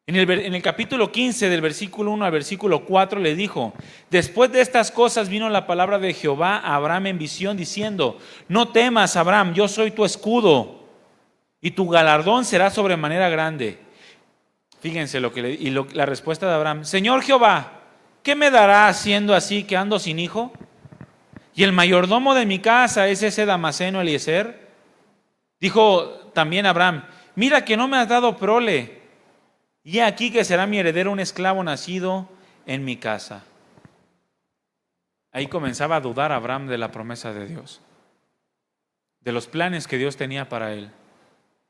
En el capítulo 15, del versículo 1 al versículo 4, le dijo: después de estas cosas vino la palabra de Jehová a Abraham en visión, diciendo: no temas, Abraham, yo soy tu escudo, y tu galardón será sobremanera grande. Fíjense la respuesta de Abraham: Señor Jehová, ¿qué me dará siendo así que ando sin hijo? Y el mayordomo de mi casa es ese Damaseno Eliezer. Dijo también Abraham: mira que no me has dado prole, y aquí que será mi heredero un esclavo nacido en mi casa. Ahí comenzaba a dudar Abraham de la promesa de Dios, de los planes que Dios tenía para él,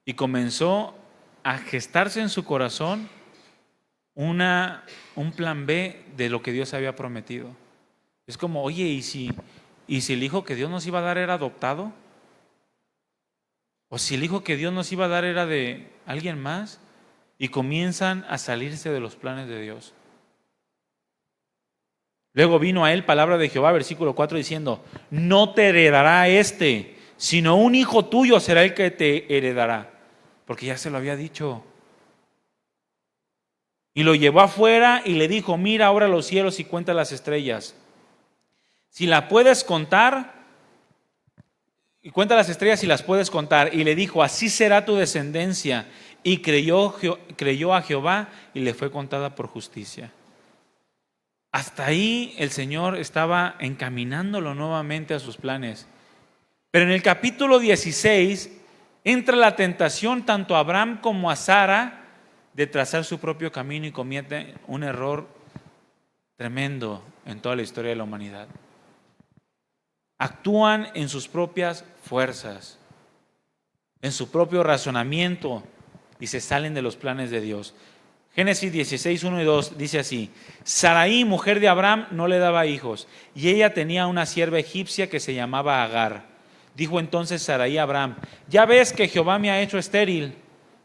y comenzó a gestarse en su corazón un plan B de lo que Dios había prometido. Es como: oye, ¿y si el hijo que Dios nos iba a dar era adoptado? ¿O si el hijo que Dios nos iba a dar era de alguien más? Y comienzan a salirse de los planes de Dios. Luego vino a él palabra de Jehová, versículo 4, diciendo: no te heredará sino un hijo tuyo será el que te heredará. Porque ya se lo había dicho. Y lo llevó afuera y le dijo: mira ahora los cielos y cuenta las estrellas, si la puedes contar, y cuenta las estrellas si las puedes contar. Y le dijo: así será tu descendencia. Y creyó a Jehová y le fue contada por justicia. Hasta ahí el Señor estaba encaminándolo nuevamente a sus planes. Pero en el capítulo 16 entra la tentación tanto a Abraham como a Sara de trazar su propio camino y comete un error tremendo en toda la historia de la humanidad. Actúan en sus propias fuerzas, en su propio razonamiento y se salen de los planes de Dios. Génesis 16, 1 y 2 dice así: Sarai, mujer de Abraham, no le daba hijos, y ella tenía una sierva egipcia que se llamaba Agar. Dijo entonces Sarai a Abraham: ya ves que Jehová me ha hecho estéril,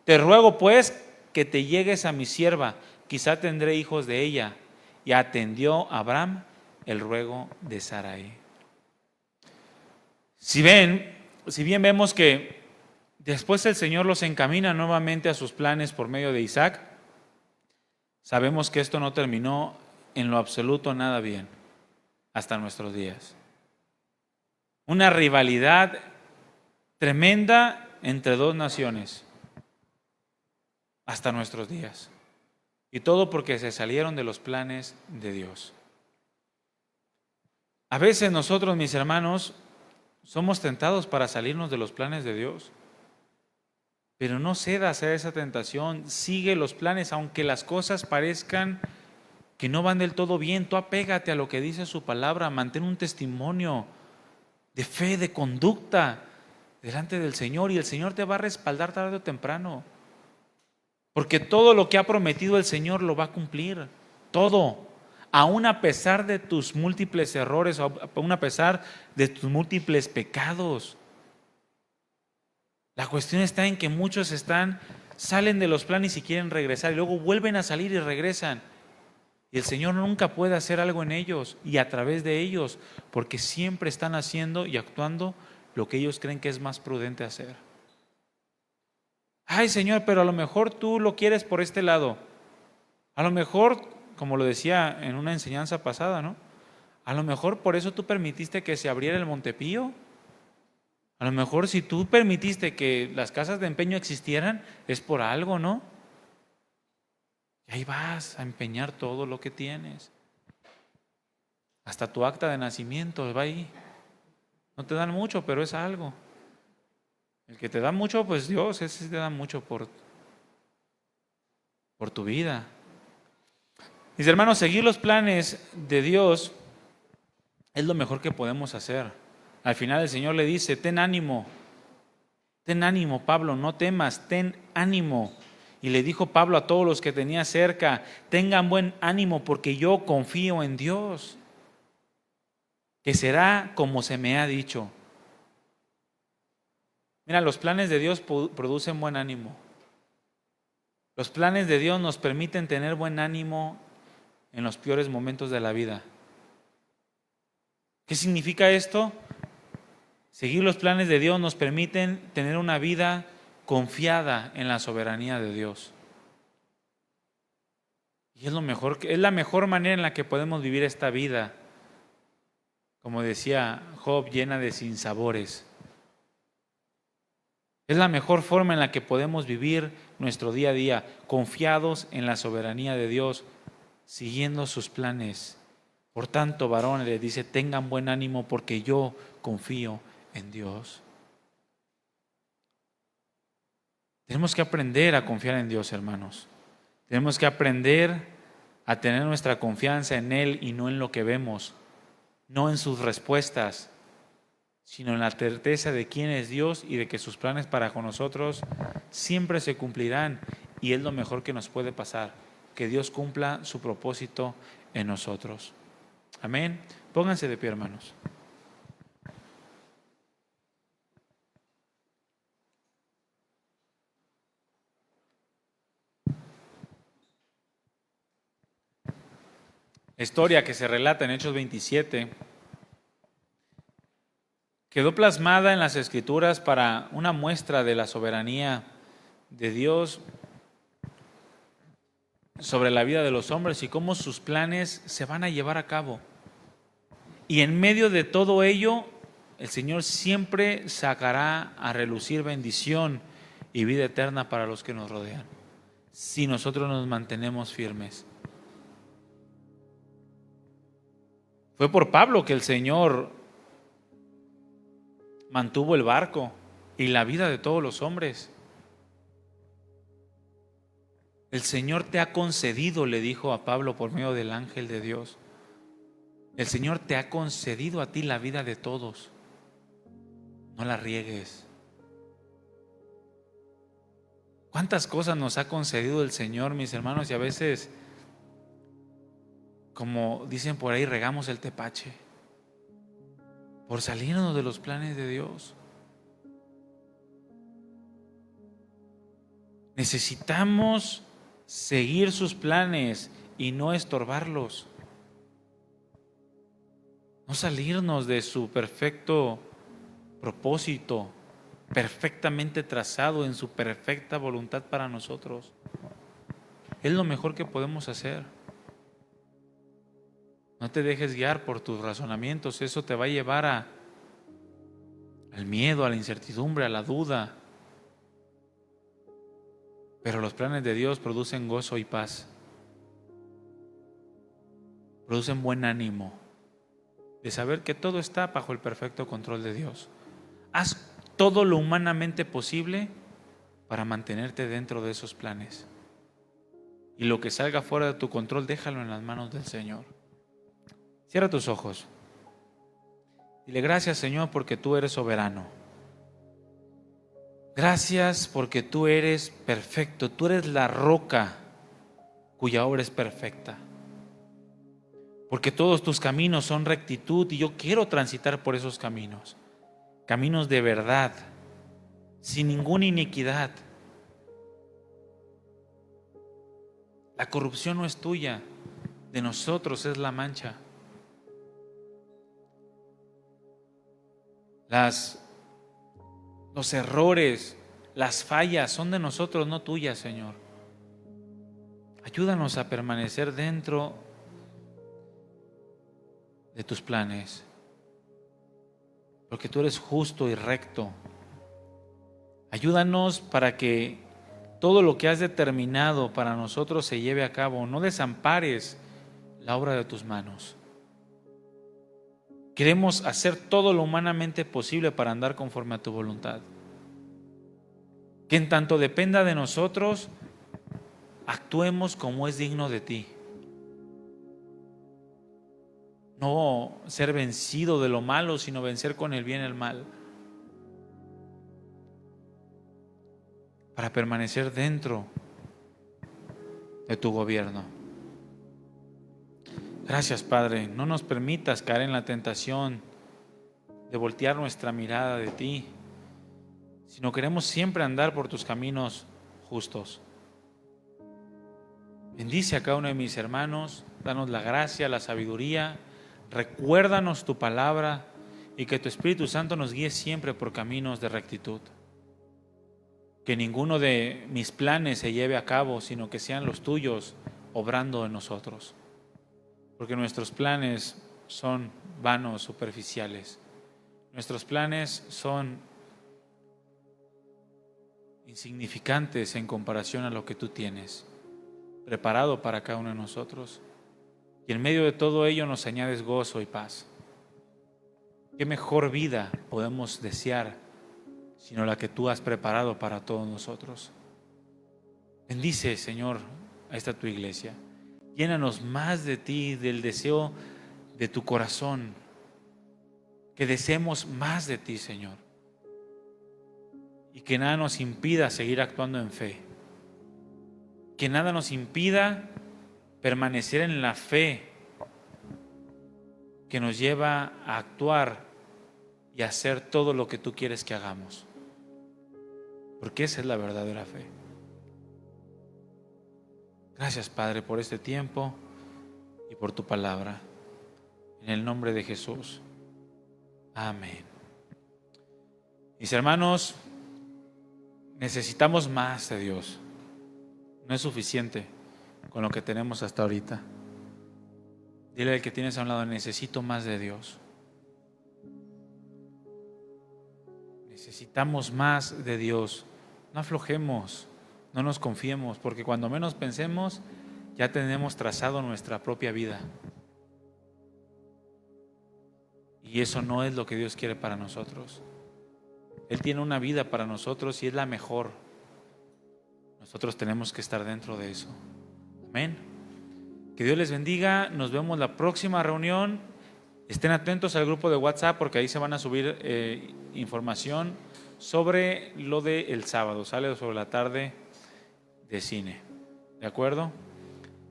te ruego pues que te llegues a mi sierva, quizá tendré hijos de ella. Y atendió Abraham el ruego de Sarai. Si bien vemos que después el Señor los encamina nuevamente a sus planes por medio de Isaac, sabemos que esto no terminó en lo absoluto nada bien hasta nuestros días. Una rivalidad tremenda entre dos naciones hasta nuestros días. Y todo porque se salieron de los planes de Dios. A veces nosotros, mis hermanos, somos tentados para salirnos de los planes de Dios. Pero no cedas a esa tentación, sigue los planes, aunque las cosas parezcan que no van del todo bien. Tú apégate a lo que dice su palabra, mantén un testimonio de fe, de conducta delante del Señor, y el Señor te va a respaldar tarde o temprano. Porque todo lo que ha prometido el Señor lo va a cumplir, todo, aún a pesar de tus múltiples errores, aún a pesar de tus múltiples pecados. La cuestión está en que muchos salen de los planes y quieren regresar, y luego vuelven a salir y regresan. Y el Señor nunca puede hacer algo en ellos y a través de ellos, porque siempre están haciendo y actuando lo que ellos creen que es más prudente hacer. Ay, Señor, pero a lo mejor tú lo quieres por este lado. A lo mejor, como lo decía en una enseñanza pasada, ¿no? A lo mejor por eso tú permitiste que se abriera el Montepío. A lo mejor si tú permitiste que las casas de empeño existieran, es por algo, ¿no? Y ahí vas a empeñar todo lo que tienes. Hasta tu acta de nacimiento va ahí. No te dan mucho, pero es algo. El que te da mucho, pues Dios, ese te da mucho por tu vida. Mis hermanos, seguir los planes de Dios es lo mejor que podemos hacer. Al final el Señor le dice: ten ánimo, Pablo, no temas, ten ánimo. Y le dijo Pablo a todos los que tenía cerca: tengan buen ánimo, porque yo confío en Dios, que será como se me ha dicho. Mira, los planes de Dios producen buen ánimo. Los planes de Dios nos permiten tener buen ánimo en los peores momentos de la vida. ¿Qué significa esto? Seguir los planes de Dios nos permiten tener una vida confiada en la soberanía de Dios. Y es la mejor manera en la que podemos vivir esta vida, como decía Job, llena de sinsabores. Es la mejor forma en la que podemos vivir nuestro día a día, confiados en la soberanía de Dios, siguiendo sus planes. Por tanto, varones, les dice: tengan buen ánimo, porque yo confío en Dios. Tenemos que aprender a confiar en Dios, hermanos. Tenemos que aprender a tener nuestra confianza en Él y no en lo que vemos, no en sus respuestas, sino en la certeza de quién es Dios y de que sus planes para con nosotros siempre se cumplirán, y es lo mejor que nos puede pasar, que Dios cumpla su propósito en nosotros. Amén. Pónganse de pie, hermanos. La historia que se relata en Hechos 27 quedó plasmada en las Escrituras para una muestra de la soberanía de Dios sobre la vida de los hombres y cómo sus planes se van a llevar a cabo. Y en medio de todo ello, el Señor siempre sacará a relucir bendición y vida eterna para los que nos rodean, si nosotros nos mantenemos firmes. Fue por Pablo que el Señor mantuvo el barco y la vida de todos los hombres. El Señor te ha concedido, le dijo a Pablo por medio del ángel de Dios, el Señor te ha concedido a ti la vida de todos. No la riegues. ¿Cuántas cosas nos ha concedido el Señor, mis hermanos? Y a veces, como dicen por ahí, regamos el tepache por salirnos de los planes de Dios. Necesitamos seguir sus planes y no estorbarlos. No salirnos de su perfecto propósito, perfectamente trazado en su perfecta voluntad para nosotros. Es lo mejor que podemos hacer. No te dejes guiar por tus razonamientos, eso te va a llevar al miedo, a la incertidumbre, a la duda. Pero los planes de Dios producen gozo y paz, producen buen ánimo de saber que todo está bajo el perfecto control de Dios. Haz todo lo humanamente posible para mantenerte dentro de esos planes. Y lo que salga fuera de tu control, déjalo en las manos del Señor. Cierra tus ojos. Dile: gracias, Señor, porque tú eres soberano. Gracias porque tú eres perfecto. Tú eres la roca cuya obra es perfecta. Porque todos tus caminos son rectitud y yo quiero transitar por esos caminos. Caminos de verdad, sin ninguna iniquidad. La corrupción no es tuya, de nosotros es la mancha. Los errores, las fallas son de nosotros, no tuyas, Señor. Ayúdanos a permanecer dentro de tus planes, porque tú eres justo y recto. Ayúdanos para que todo lo que has determinado para nosotros se lleve a cabo. No desampares la obra de tus manos. Queremos hacer todo lo humanamente posible para andar conforme a tu voluntad. Que en tanto dependa de nosotros, actuemos como es digno de ti. No ser vencido de lo malo, sino vencer con el bien el mal. Para permanecer dentro de tu gobierno. Gracias, Padre. No nos permitas caer en la tentación de voltear nuestra mirada de ti, sino queremos siempre andar por tus caminos justos. Bendice a cada uno de mis hermanos, danos la gracia, la sabiduría, recuérdanos tu palabra y que tu Espíritu Santo nos guíe siempre por caminos de rectitud. Que ninguno de mis planes se lleve a cabo, sino que sean los tuyos obrando en nosotros. Porque nuestros planes son vanos, superficiales. Nuestros planes son insignificantes en comparación a lo que tú tienes preparado para cada uno de nosotros. Y en medio de todo ello nos añades gozo y paz. ¿Qué mejor vida podemos desear sino la que tú has preparado para todos nosotros? Bendice, Señor, a esta tu iglesia. Llénanos más de ti, del deseo de tu corazón. Que deseemos más de ti, Señor. Y que nada nos impida seguir actuando en fe. Que nada nos impida permanecer en la fe que nos lleva a actuar y a hacer todo lo que tú quieres que hagamos. Porque esa es la verdadera fe. Gracias, Padre, por este tiempo y por tu palabra. En el nombre de Jesús. Amén. Mis hermanos, necesitamos más de Dios. No es suficiente con lo que tenemos hasta ahorita. Dile al que tienes a un lado: necesito más de Dios. Necesitamos más de Dios. No aflojemos, no nos confiemos, porque cuando menos pensemos, ya tenemos trazado nuestra propia vida. Y eso no es lo que Dios quiere para nosotros. Él tiene una vida para nosotros y es la mejor. Nosotros tenemos que estar dentro de eso. Amén. Que Dios les bendiga. Nos vemos la próxima reunión. Estén atentos al grupo de WhatsApp porque ahí se van a subir información sobre lo del sábado. Sale sobre la tarde de cine. ¿De acuerdo?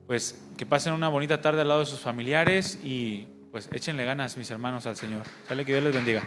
Pues que pasen una bonita tarde al lado de sus familiares y pues échenle ganas, mis hermanos, al Señor. Sale, que Dios les bendiga.